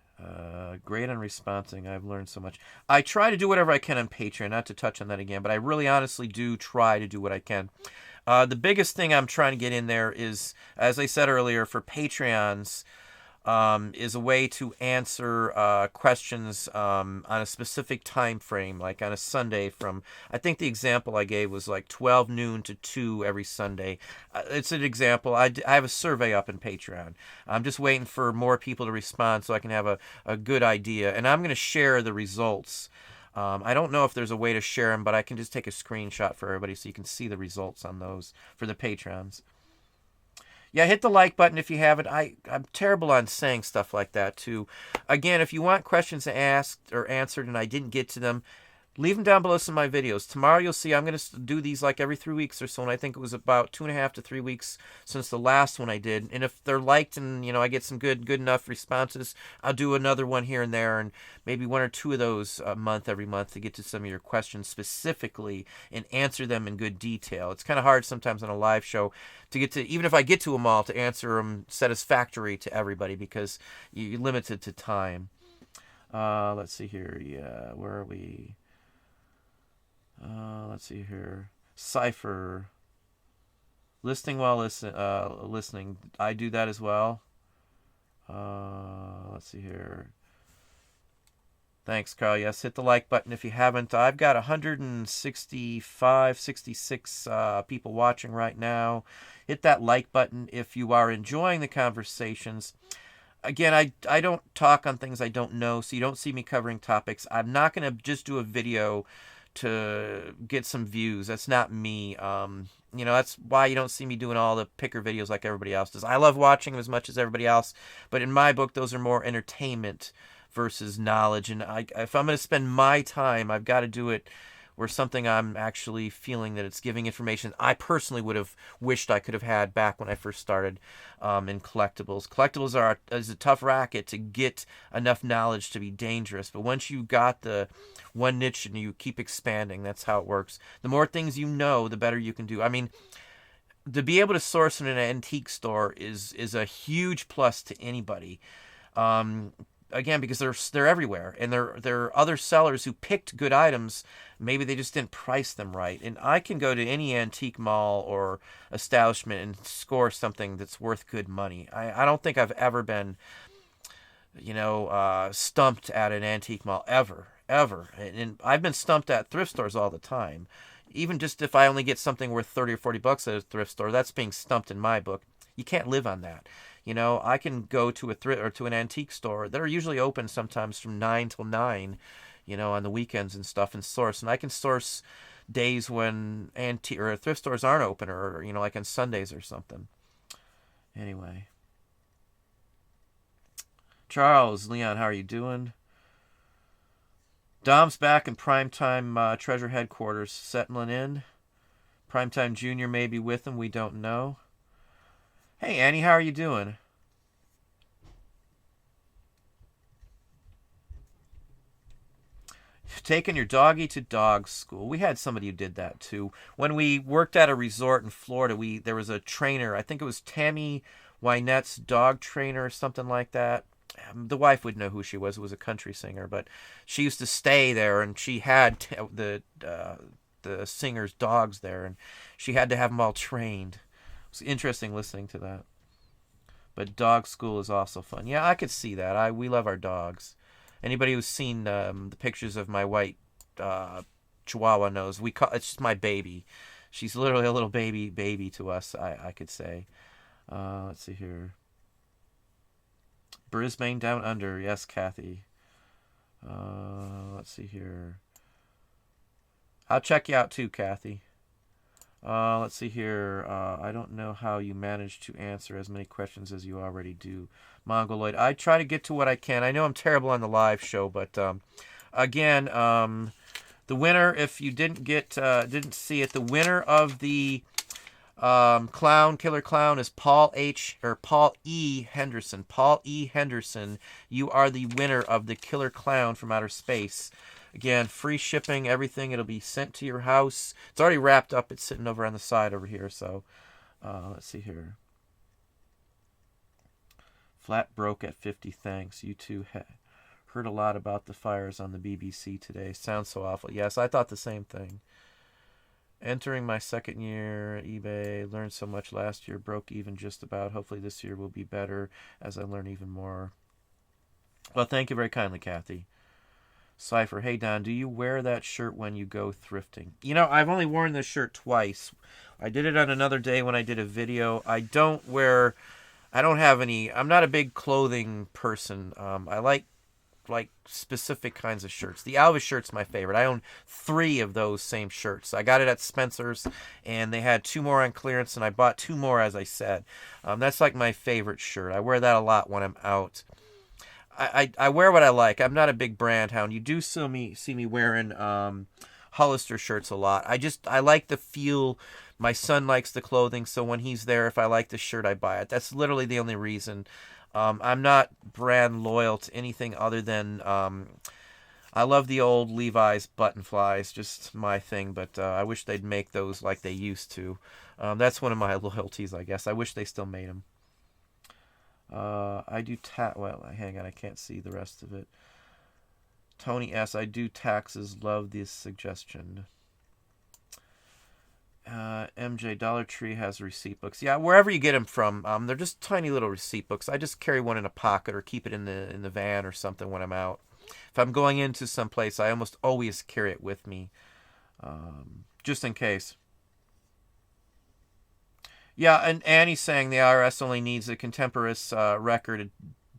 great on responding. I've learned so much. I try to do whatever I can on Patreon, not to touch on that again, but I really honestly do try to do what I can. The biggest thing I'm trying to get in there is, as I said earlier, for Patreons, is a way to answer questions on a specific time frame, like on a Sunday from, I think the example I gave was like 12 noon to 2 every Sunday. It's an example. I have a survey up in Patreon. I'm just waiting for more people to respond so I can have a good idea. And I'm going to share the results. I don't know if there's a way to share them, but I can just take a screenshot for everybody so you can see the results on those for the Patrons. Yeah, hit the like button if you haven't. I'm terrible on saying stuff like that, too. Again, if you want questions asked or answered and I didn't get to them, leave them down below some of my videos. Tomorrow you'll see I'm going to do these like every 3 weeks or so, and I think it was about 2.5 to 3 weeks since the last one I did. And if they're liked and, you know, I get some good enough responses, I'll do another one here and there, and maybe 1 or 2 of those a month every month to get to some of your questions specifically and answer them in good detail. It's kind of hard sometimes on a live show to get to, even if I get to them all, to answer them satisfactory to everybody because you're limited to time. Let's see here. Yeah, where are we? Let's see here. Cypher. Listening while listening. I do that as well. Let's see here. Thanks, Carl. Yes, hit the like button if you haven't. I've got 165, 66 people watching right now. Hit that like button if you are enjoying the conversations. Again, I don't talk on things I don't know, so you don't see me covering topics. I'm not going to just do a video to get some views. That's not me. That's why you don't see me doing all the picker videos like everybody else does. I love watching them as much as everybody else, but in my book, those are more entertainment versus knowledge. And if I'm going to spend my time, I've got to do it where something I'm actually feeling that it's giving information I personally would have wished I could have had back when I first started in collectibles. Collectibles is a tough racket to get enough knowledge to be dangerous, but once you got the one niche and you keep expanding, that's how it works. The more things you know, the better you can do. I mean, to be able to source in an antique store is a huge plus to anybody. Again, because they're everywhere, and there are other sellers who picked good items. Maybe they just didn't price them right. And I can go to any antique mall or establishment and score something that's worth good money. I don't think I've ever been, stumped at an antique mall ever. And I've been stumped at thrift stores all the time. Even just if I only get something worth 30 or 40 bucks at a thrift store, that's being stumped in my book. You can't live on that. I can go to a thrift or to an antique store that are usually open sometimes from 9 till 9, on the weekends and stuff, and source. And I can source days when antique or thrift stores aren't open, or like on Sundays or something. Anyway, Charles, Leon, how are you doing? Dom's back in Primetime Treasure Headquarters, settling in. Primetime Junior may be with him. We don't know. Hey, Annie, how are you doing? Taking your doggy to dog school. We had somebody who did that too. When we worked at a resort in Florida, there was a trainer. I think it was Tammy Wynette's dog trainer or something like that. The wife would know who she was. It was a country singer, but she used to stay there, and she had the singer's dogs there, and she had to have them all trained. It's interesting listening to that. But dog school is also fun. Yeah, I could see that. We love our dogs. Anybody who's seen the pictures of my white Chihuahua knows it's just my baby. She's literally a little baby to us, I could say. Let's see here. Brisbane Down Under. Yes, Kathy. Let's see here. I'll check you out too, Kathy. Let's see here. I don't know how you manage to answer as many questions as you already do. Mongoloid. I try to get to what I can. I know I'm terrible on the live show, but again, the winner, if you didn't see it, the winner of the Killer Clown is Paul E. Henderson. Paul E. Henderson, you are the winner of the Killer Clown from Outer Space. Again, free shipping, everything. It'll be sent to your house. It's already wrapped up. It's sitting over on the side over here. So, let's see here. Flat broke at 50. Thanks. You two heard a lot about the fires on the BBC today. Sounds so awful. Yes, I thought the same thing. Entering my second year, eBay. Learned so much last year. Broke even just about. Hopefully this year will be better as I learn even more. Well, thank you very kindly, Kathy. Cypher, hey Don, do you wear that shirt when you go thrifting? I've only worn this shirt twice. I did it on another day when I did a video. I'm not a big clothing person. I like specific kinds of shirts. The Alvis shirt's my favorite. I own 3 of those same shirts. I got it at Spencer's, and they had 2 more on clearance, and I bought 2 more, as I said. That's like my favorite shirt. I wear that a lot when I'm out. I wear what I like. I'm not a big brand hound. You do see me wearing Hollister shirts a lot. I like the feel. My son likes the clothing, so when he's there, if I like the shirt, I buy it. That's literally the only reason. I'm not brand loyal to anything other than I love the old Levi's button flies, just my thing, but I wish they'd make those like they used to. That's one of my loyalties, I guess. I wish they still made them. I do hang on, I can't see the rest of it. Tony S. I do taxes. Love this suggestion. MJ, Dollar Tree has receipt books. Yeah, wherever you get them from, they're just tiny little receipt books. I just carry one in a pocket or keep it in the van or something when I'm out. If I'm going into some place, I almost always carry it with me, just in case. Yeah, and Annie's saying the IRS only needs a contemporaneous record. It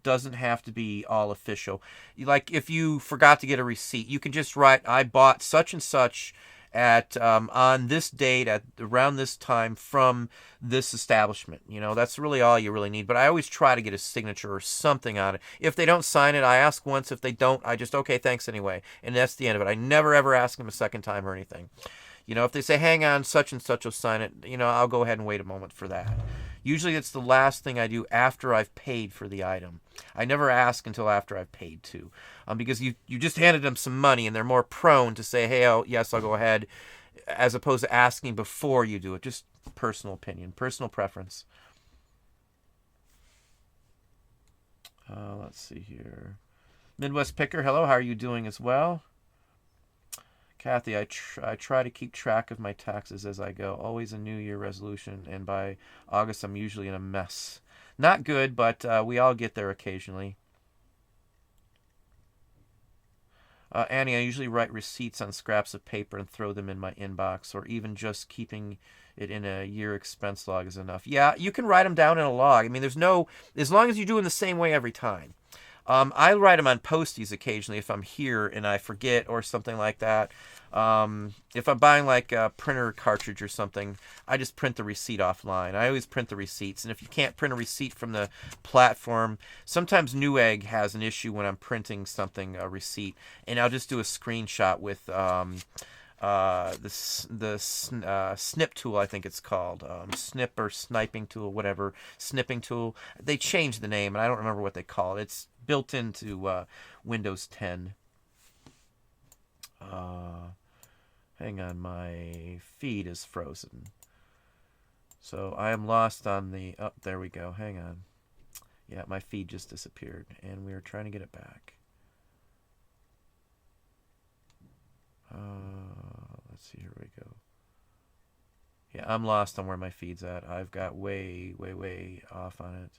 doesn't have to be all official. Like if you forgot to get a receipt, you can just write, I bought such and such at on this date at around this time from this establishment. That's really all you really need. But I always try to get a signature or something on it. If they don't sign it, I ask once. If they don't, I just, okay, thanks anyway, and that's the end of it. I never ever ask them a second time or anything. If they say, hang on, such and such will sign it, I'll go ahead and wait a moment for that. Usually it's the last thing I do after I've paid for the item. I never ask until after I've paid too. Because you just handed them some money and they're more prone to say, hey, oh, yes, I'll go ahead, as opposed to asking before you do it. Just personal opinion, personal preference. Let's see here. Midwest Picker, hello, how are you doing as well? Kathy, I try to keep track of my taxes as I go. Always a New Year resolution, and by August I'm usually in a mess. Not good, but we all get there occasionally. Annie, I usually write receipts on scraps of paper and throw them in my inbox, or even just keeping it in a year expense log is enough. Yeah, you can write them down in a log. I mean, as long as you do it in the same way every time. I write them on Posties occasionally if I'm here and I forget or something like that. If I'm buying like a printer cartridge or something, I just print the receipt offline. I always print the receipts. And if you can't print a receipt from the platform, sometimes Newegg has an issue when I'm printing something, a receipt, and I'll just do a screenshot with the snip tool, I think it's called, snip or sniping tool, whatever, snipping tool. They changed the name, and I don't remember what they call it. It's built into Windows 10. Hang on, my feed is frozen. So I am lost on the... Oh, there we go. Hang on. Yeah, my feed just disappeared, and we are trying to get it back. Let's see, here we go. Yeah, I'm lost on where my feed's at. I've got way, way, way off on it.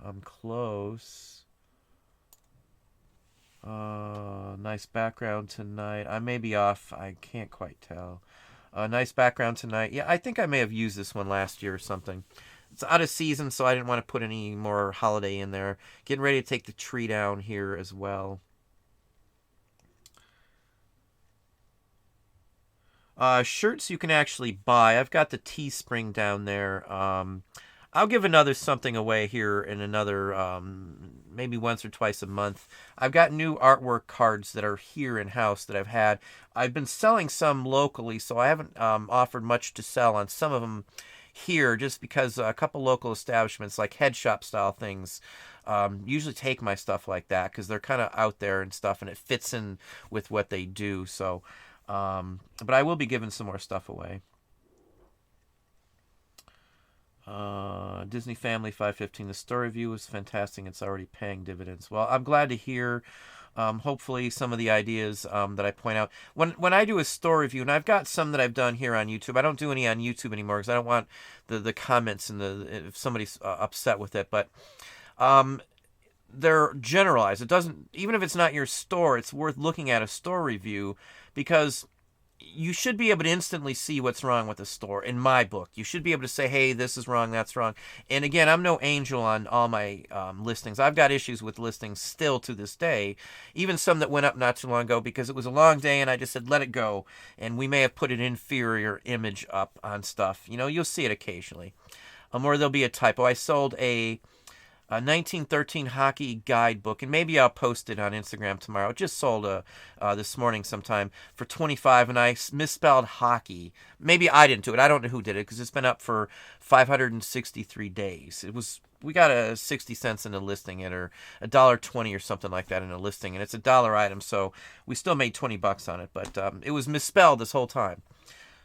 I'm close. Nice background tonight. I may be off. I can't quite tell. Nice background tonight. Yeah, I think I may have used this one last year or something. It's out of season, so I didn't want to put any more holiday in there. Getting ready to take the tree down here as well. Shirts you can actually buy. I've got the Teespring down there. I'll give another something away here in another, maybe once or twice a month. I've got new artwork cards that are here in-house that I've had. I've been selling some locally, so I haven't offered much to sell on some of them here, just because a couple local establishments, like head shop style things, usually take my stuff like that because they're kind of out there and stuff, and it fits in with what they do. So, but I will be giving some more stuff away. Disney Family 515. The store review was fantastic. It's already paying dividends. Well, I'm glad to hear. Hopefully some of the ideas that I point out when I do a store review, and I've got some that I've done here on YouTube. I don't do any on YouTube anymore because I don't want the comments and if somebody's upset with it. But they're generalized. It doesn't, even if it's not your store, it's worth looking at a store review because you should be able to instantly see what's wrong with the store. In my book, you should be able to say, hey, this is wrong, that's wrong. And again, I'm no angel on all my listings. I've got issues with listings still to this day, even some that went up not too long ago because it was a long day and I just said, let it go. And we may have put an inferior image up on stuff. You'll see it occasionally. Or there'll be a typo. I sold a 1913 hockey guidebook, and maybe I'll post it on Instagram tomorrow. It just sold this morning sometime for $25, and I misspelled hockey. Maybe I didn't do it. I don't know who did it because it's been up for 563 days. We got a 60 cents in a listing, or $1.20 or something like that in a listing, and it's $1 item, so we still made $20 on it. But it was misspelled this whole time.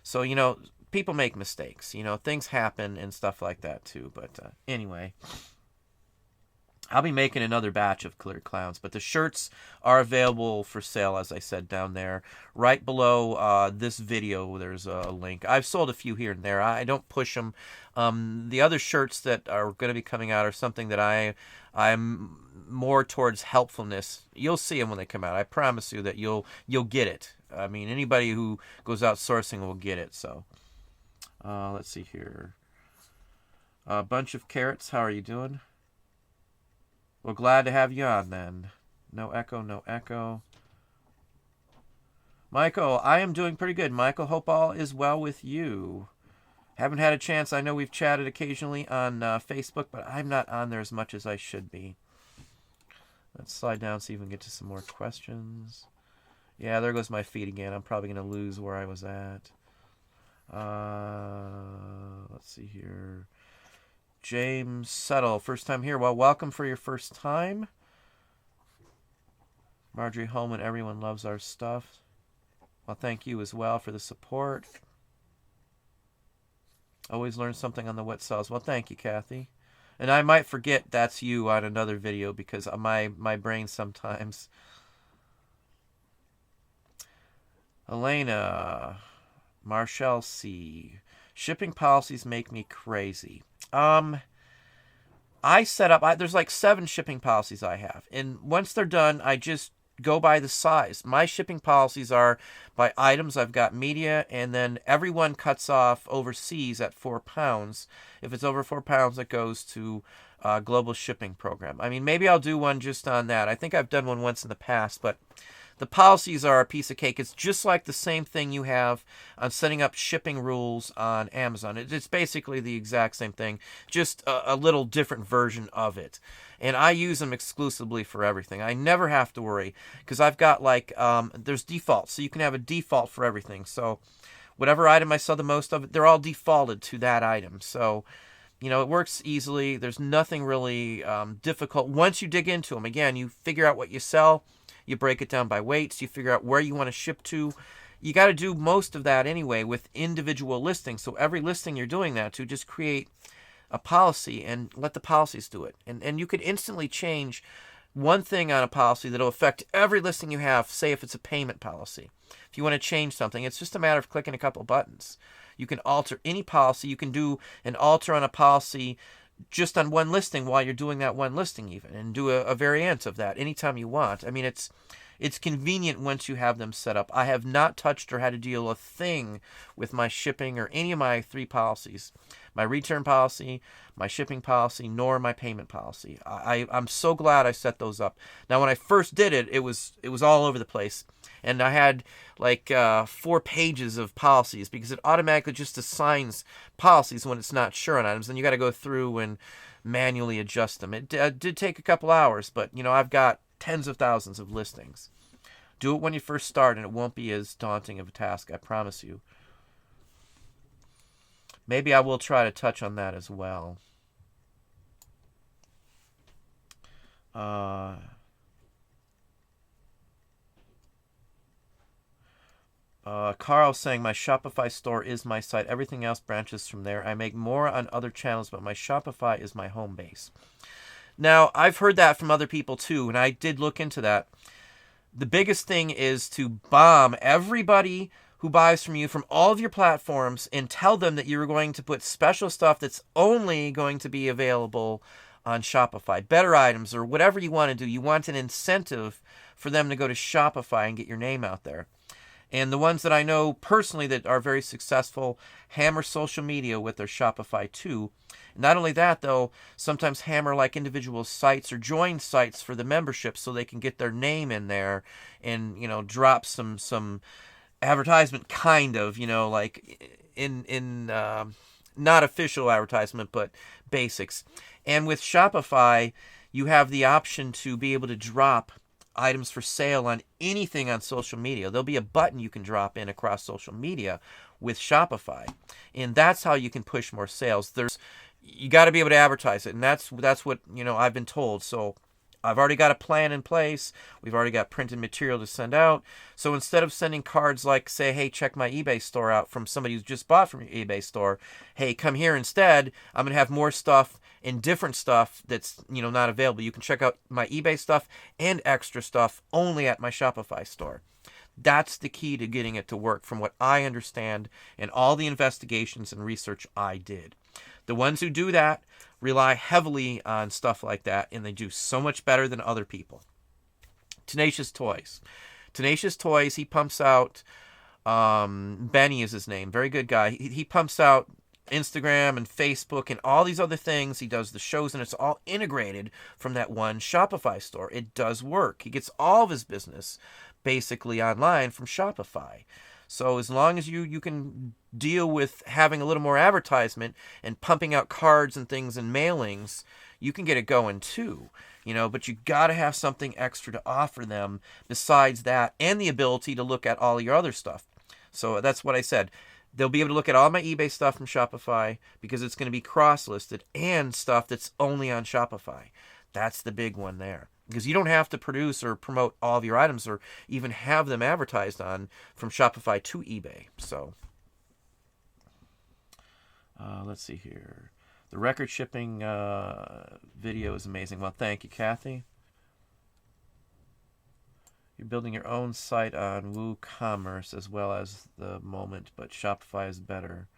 So people make mistakes. Things happen and stuff like that too. But anyway. I'll be making another batch of Clear Clowns, but the shirts are available for sale, as I said, down there. Right below this video, there's a link. I've sold a few here and there. I don't push them. The other shirts that are going to be coming out are something that I'm more towards helpfulness. You'll see them when they come out. I promise you that you'll get it. I mean, anybody who goes out sourcing will get it. So, let's see here. A bunch of carrots, how are you doing? Well, glad to have you on then. No echo, no echo. Michael, I am doing pretty good. Michael, hope all is well with you. Haven't had a chance. I know we've chatted occasionally on Facebook, but I'm not on there as much as I should be. Let's slide down, see if we can get to some more questions. Yeah, there goes my feed again. I'm probably going to lose where I was at. Let's see here. James Settle, first time here. Well, welcome for your first time. Marjorie Holman, everyone loves our stuff. Well, thank you as well for the support. Always learn something on the wet saws. Well, thank you, Kathy. And I might forget that's you on another video because my brain sometimes. Elena, Marshall C. Shipping policies make me crazy. I set up, there's like 7 shipping policies I have. And once they're done, I just go by the size. My shipping policies are by items. I've got media, and then everyone cuts off overseas at 4 pounds. If it's over 4 pounds, it goes to global shipping program. I mean, maybe I'll do one just on that. I think I've done one once in the past, but the policies are a piece of cake. It's just like the same thing you have on setting up shipping rules on Amazon. It's basically the exact same thing, just a little different version of it. And I use them exclusively for everything. I never have to worry because I've got like, there's defaults. So you can have a default for everything. So whatever item I sell the most of, they're all defaulted to that item. So, you know, it works easily. There's nothing really difficult. Once you dig into them, again, you figure out what you sell. You break it down by weights. You figure out where you want to ship to. You got to do most of that anyway with individual listings. So every listing you're doing that to, just create a policy and let the policies do it. And you could instantly change one thing on a policy that'll affect every listing you have, say if it's a payment policy. If you want to change something, it's just a matter of clicking a couple buttons. You can alter any policy. You can do an alter on a policy just on one listing while you're doing that one listing even, and do a variant of that anytime you want. I mean, it's convenient once you have them set up. I have not touched or had to deal a thing with my shipping or any of my 3 policies. My return policy, my shipping policy, nor my payment policy. I'm so glad I set those up. Now, when I first did it, it was all over the place. And I had like 4 pages of policies because it automatically just assigns policies when it's not sure on items. Then you got to go through and manually adjust them. It did take a couple hours, but you know, I've got tens of thousands of listings. Do it when you first start and it won't be as daunting of a task, I promise you. Maybe I will try to touch on that as well. Carl saying, my Shopify store is my site. Everything else branches from there. I make more on other channels, but my Shopify is my home base. Now, I've heard that from other people too, and I did look into that. The biggest thing is to bomb everybody who buys from you from all of your platforms and tell them that you're going to put special stuff that's only going to be available on Shopify. Better items or whatever you want to do. You want an incentive for them to go to Shopify and get your name out there. And the ones that I know personally that are very successful hammer social media with their Shopify too. Not only that, though, sometimes hammer like individual sites or join sites for the membership so they can get their name in there and, you know, drop some advertisement kind of, you know, like in not official advertisement, but basics. And with Shopify, you have the option to be able to drop items for sale on anything on social media. There'll be a button you can drop in across social media with Shopify. And that's how you can push more sales. You got to be able to advertise it. And that's what, you know, I've been told. So I've already got a plan in place. We've already got printed material to send out. So instead of sending cards like, say, hey, check my eBay store out from somebody who's just bought from your eBay store, hey, come here instead. I'm going to have more stuff and different stuff that's, you know, not available. You can check out my eBay stuff and extra stuff only at my Shopify store. That's the key to getting it to work from what I understand and all the investigations and research I did. The ones who do that rely heavily on stuff like that, and they do so much better than other people. Tenacious Toys. Tenacious Toys, he pumps out, Benny is his name, very good guy. He pumps out Instagram and Facebook and all these other things. He does the shows, and it's all integrated from that one Shopify store. It does work. He gets all of his business basically online from Shopify. So as long as you can deal with having a little more advertisement and pumping out cards and things and mailings, you can get it going too. But you got to have something extra to offer them besides that, and the ability to look at all your other stuff. So that's what I said. They'll be able to look at all my eBay stuff from Shopify because it's going to be cross-listed, and stuff that's only on Shopify. That's the big one there. Because you don't have to produce or promote all of your items or even have them advertised on from Shopify to eBay. So let's see here. The record shipping video is amazing. Well, thank you, Kathy. You're building your own site on WooCommerce as well as the moment, but Shopify is better.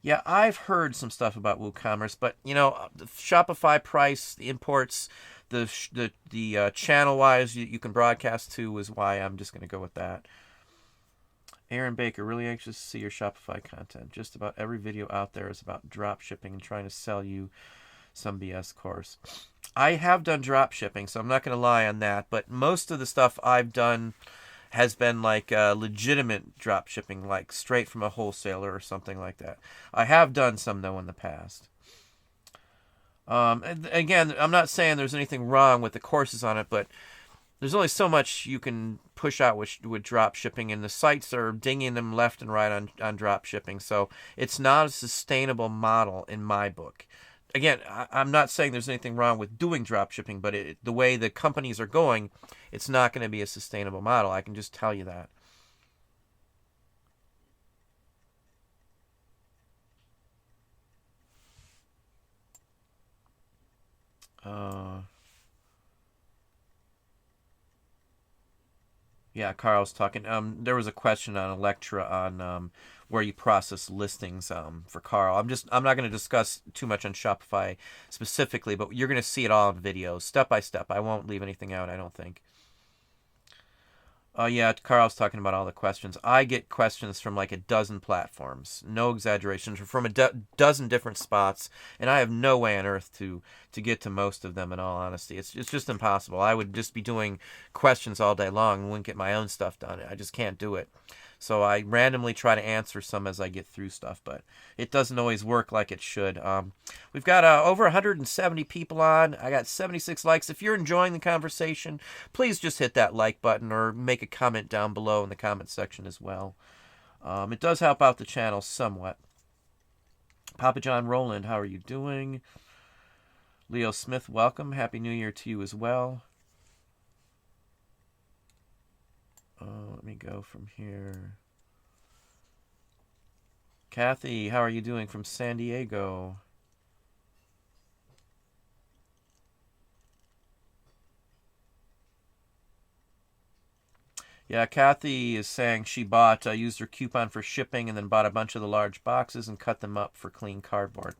Yeah, I've heard some stuff about WooCommerce, but the Shopify price, the imports, the channel-wise you can broadcast to is why I'm just going to go with that. Aaron Baker, really anxious to see your Shopify content. Just about every video out there is about drop shipping and trying to sell you some BS course. I have done drop shipping, so I'm not going to lie on that, but most of the stuff I've done has been like legitimate drop shipping, like straight from a wholesaler or something like that. I have done some, though, in the past. And again, I'm not saying there's anything wrong with the courses on it, but there's only so much you can push out with drop shipping, and the sites are dinging them left and right on drop shipping. So it's not a sustainable model in my book. Again, I'm not saying there's anything wrong with doing drop shipping, but the way the companies are going, it's not going to be a sustainable model. I can just tell you that. Yeah, Carl's talking. There was a question on Electra on where you process listings for Carl. I'm not going to discuss too much on Shopify specifically, but you're going to see it all in videos, step by step. I won't leave anything out, I don't think. Yeah, Carl's talking about all the questions. I get questions from like a dozen platforms, no exaggeration, from a dozen different spots, and I have no way on earth to get to most of them. In all honesty, it's just impossible. I would just be doing questions all day long and wouldn't get my own stuff done. I just can't do it. So I randomly try to answer some as I get through stuff, but it doesn't always work like it should. We've got over 170 people on. I got 76 likes. If you're enjoying the conversation, please just hit that like button or make a comment down below in the comment section as well. It does help out the channel somewhat. Papa John Rowland, how are you doing? Leo Smith, welcome. Happy New Year to you as well. Let me go from here. Kathy, how are you doing from San Diego? Yeah, Kathy is saying she used her coupon for shipping and then bought a bunch of the large boxes and cut them up for clean cardboard.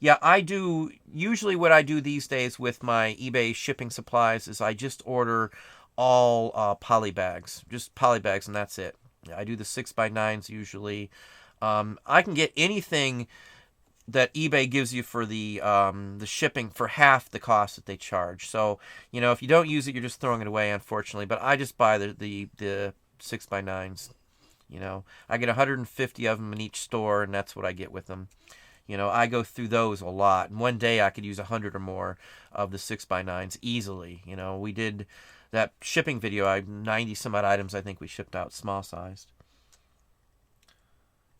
Yeah, I do. Usually what I do these days with my eBay shipping supplies is I just order all poly bags, just poly bags, and that's it. I do the 6x9s usually. I can get anything that eBay gives you for the shipping for half the cost that they charge. So if you don't use it, you're just throwing it away, unfortunately. But I just buy the 6x9s. I get 150 of them in each store, and that's what I get with them. I go through those a lot, and one day I could use 100 or more of the 6x9s easily. We did that shipping video, 90 some odd items I think we shipped out, small sized.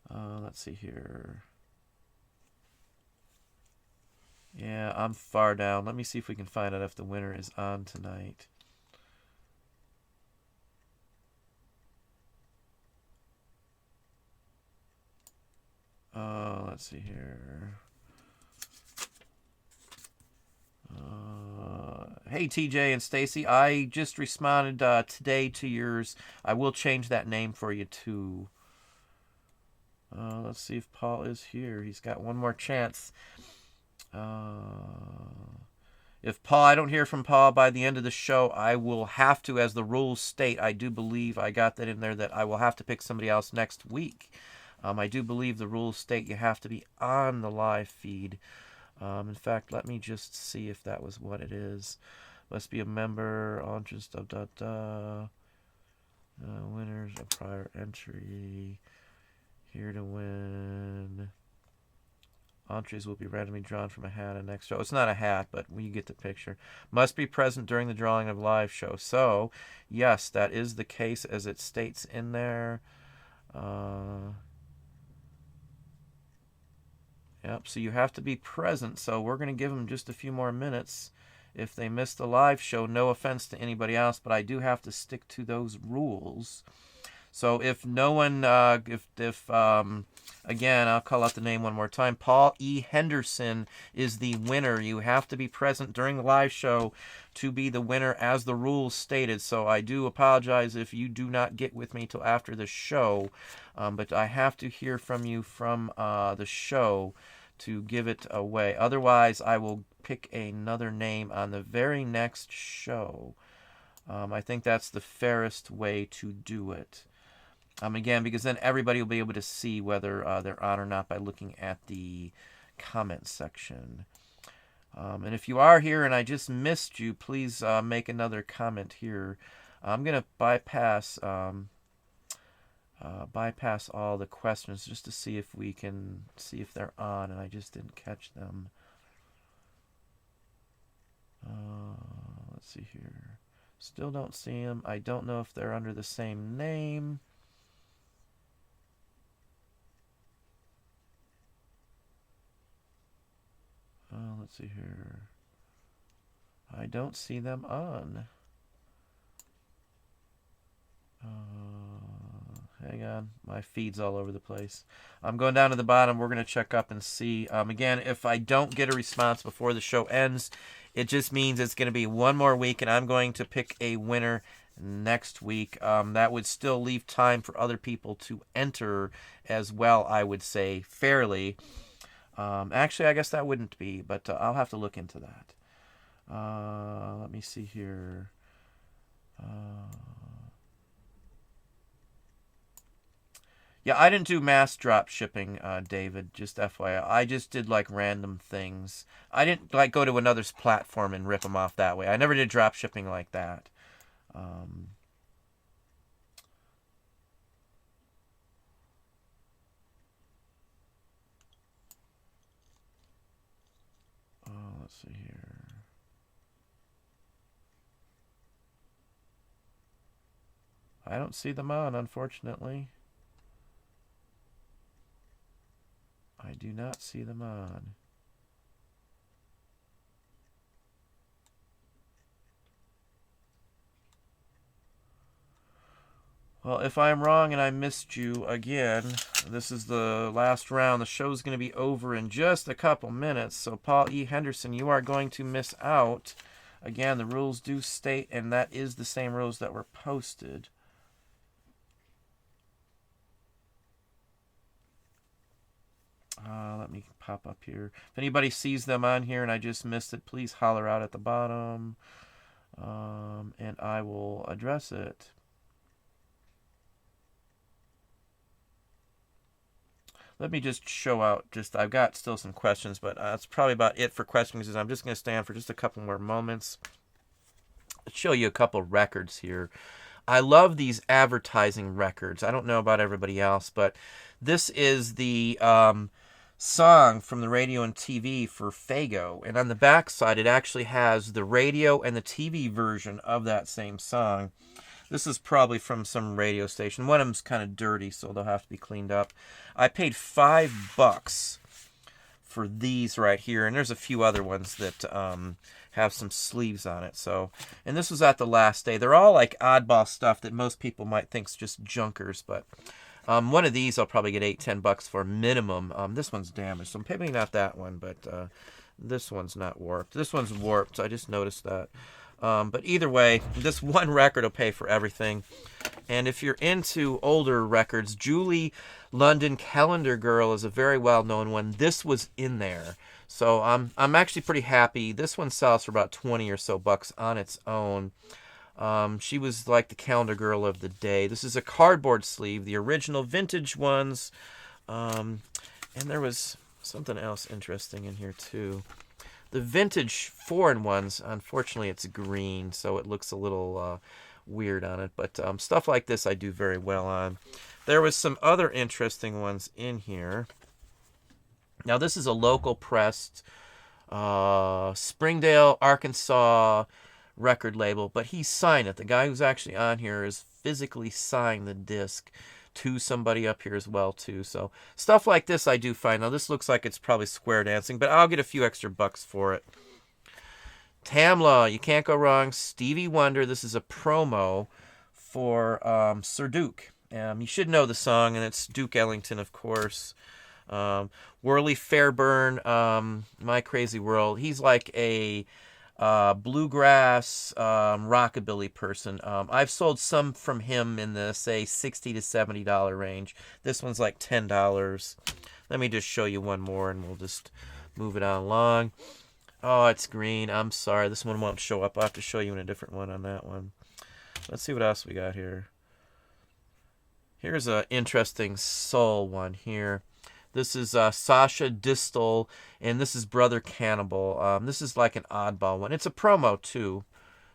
Let's see here. Yeah, I'm far down. Let me see if we can find out if the winner is on tonight. Let's see here. Hey, TJ and Stacy, I just responded today to yours. I will change that name for you too. Let's see if Paul is here. He's got one more chance. If I don't hear from Paul by the end of the show, I will have to, as the rules state, I do believe I got that in there, that I will have to pick somebody else next week. I do believe the rules state you have to be on the live feed. In fact, let me just see if that was what it is. Must be a member on just winners of prior entry. Here to win. Entrees will be randomly drawn from a hat and next show. It's not a hat, but you get the picture. Must be present during the drawing of live show. So, yes, that is the case as it states in there. Yep, so you have to be present. So we're going to give them just a few more minutes. If they miss the live show, no offense to anybody else, but I do have to stick to those rules. So if no one, again, I'll call out the name one more time. Paul E. Henderson is the winner. You have to be present during the live show to be the winner as the rules stated. So I do apologize if you do not get with me till after the show. But I have to hear from you from the show to give it away. Otherwise, I will pick another name on the very next show. I think that's the fairest way to do it. Again, because then everybody will be able to see whether they're on or not by looking at the comment section. And if you are here and I just missed you, please make another comment here. I'm going to bypass all the questions just to see if we can see if they're on, and I just didn't catch them. Let's see here. Still don't see them. I don't know if they're under the same name. Let's see here. I don't see them on. Hang on. My feed's all over the place. I'm going down to the bottom. We're going to check up and see. Again, if I don't get a response before the show ends, it just means it's going to be one more week, and I'm going to pick a winner next week. That would still leave time for other people to enter as well, I would say, fairly. Actually, I guess that wouldn't be, but I'll have to look into that. Let me see here. Yeah, I didn't do mass drop shipping, David, just FYI. I just did like random things. I didn't like go to another's platform and rip them off that way. I never did drop shipping like that. Let's see here. I don't see them on, unfortunately. I do not see them on. Well, if I'm wrong and I missed you again, this is the last round. The show's going to be over in just a couple minutes. So, Paul E. Henderson, you are going to miss out. Again, the rules do state, and that is the same rules that were posted. Let me pop up here. If anybody sees them on here and I just missed it, please holler out at the bottom, and I will address it. Let me just show out. I've got still some questions, but that's probably about it for questions. I'm just going to stay on for just a couple more moments. I'll show you a couple records here. I love these advertising records. I don't know about everybody else, but this is the song from the radio and TV for Faygo, and on the back side it actually has the radio and the TV version of that same song. This is probably from some radio station. One of them's kind of dirty, so they'll have to be cleaned up. I paid $5 for these right here, and there's a few other ones that have some sleeves on it. So, and this was at the last day. They're all like oddball stuff that most people might think's just junkers, but one of these I'll probably get $8-10 for minimum. This one's damaged, so maybe not that one, but this one's not warped. This one's warped. I just noticed that. But either way, this one record will pay for everything. And if you're into older records, Julie London Calendar Girl is a very well-known one. This was in there. So I'm actually pretty happy. This one sells for about 20 or so bucks on its own. She was like the calendar girl of the day. This is a cardboard sleeve. The original vintage ones And there was something else interesting in here too. The vintage foreign ones, unfortunately, it's green, so it looks a little weird on it. But stuff like this I do very well on. There was some other interesting ones in here. Now, this is a local pressed Springdale, Arkansas record label, but he signed it. The guy who's actually on here is physically signed the disc to somebody up here as well too. So stuff like this I do find. Now this looks like it's probably square dancing, but I'll get a few extra bucks for it. Tamla, you can't go wrong. Stevie Wonder. This is a promo for Sir Duke. You should know the song, and it's Duke Ellington, of course. Worley Fairburn, My Crazy World. He's like a bluegrass rockabilly person. I've sold some from him in the, say, $60 to $70 range. This one's like $10. Let me just show you one more, and we'll just move it on along. Oh, it's green. I'm sorry. This one won't show up. I'll have to show you in a different one on that one. Let's see what else we got here. Here's an interesting soul one here. This is Sasha Distel, and this is Brother Cannibal. This is like an oddball one. It's a promo, too.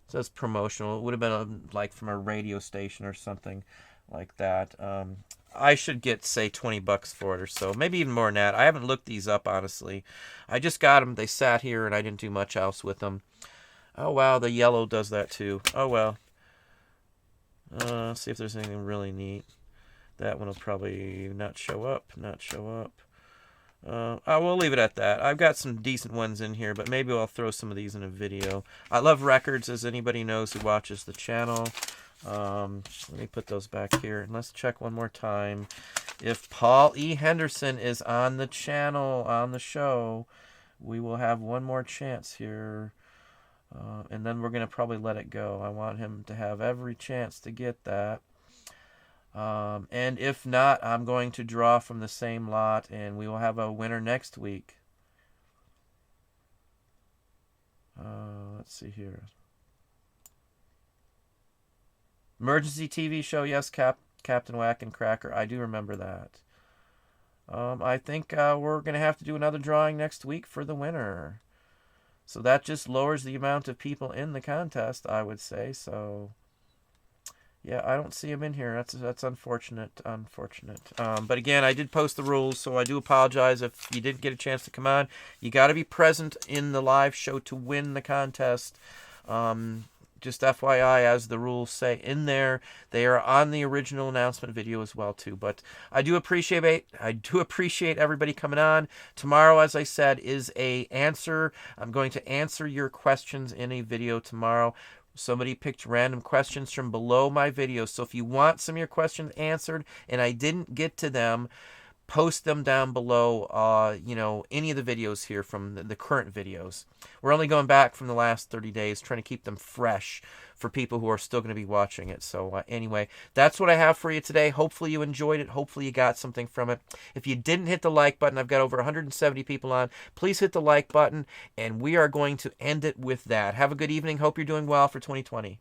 It says promotional. It would have been like from a radio station or something like that. I should get, say, $20 for it or so. Maybe even more than that. I haven't looked these up, honestly. I just got them. They sat here, and I didn't do much else with them. Oh, wow, the yellow does that, too. Oh, well. Let's see if there's anything really neat. That one will probably not show up. I will leave it at that. I've got some decent ones in here, but maybe I'll throw some of these in a video. I love records, as anybody knows who watches the channel. Let me put those back here, and let's check one more time. If Paul E. Henderson is on the channel, on the show, we will have one more chance here. And then we're going to probably let it go. I want him to have every chance to get that. And if not, I'm going to draw from the same lot, and we will have a winner next week. Let's see here. Emergency TV show, yes, Captain Whack and Cracker. I do remember that. I think we're going to have to do another drawing next week for the winner. So that just lowers the amount of people in the contest, I would say. So, yeah, I don't see him in here. That's unfortunate. But again, I did post the rules, so I do apologize if you didn't get a chance to come on. You got to be present in the live show to win the contest. Just FYI, as the rules say in there, they are on the original announcement video as well too. But I do appreciate everybody coming on. Tomorrow, as I said, is a answer. I'm going to answer your questions in a video tomorrow. Somebody picked random questions from below my video. So if you want some of your questions answered and I didn't get to them, post them down below, any of the videos here from the current videos. We're only going back from the last 30 days, trying to keep them fresh for people who are still going to be watching it. So anyway, that's what I have for you today. Hopefully you enjoyed it. Hopefully you got something from it. If you didn't hit the like button, I've got over 170 people on. Please hit the like button, and we are going to end it with that. Have a good evening. Hope you're doing well for 2020.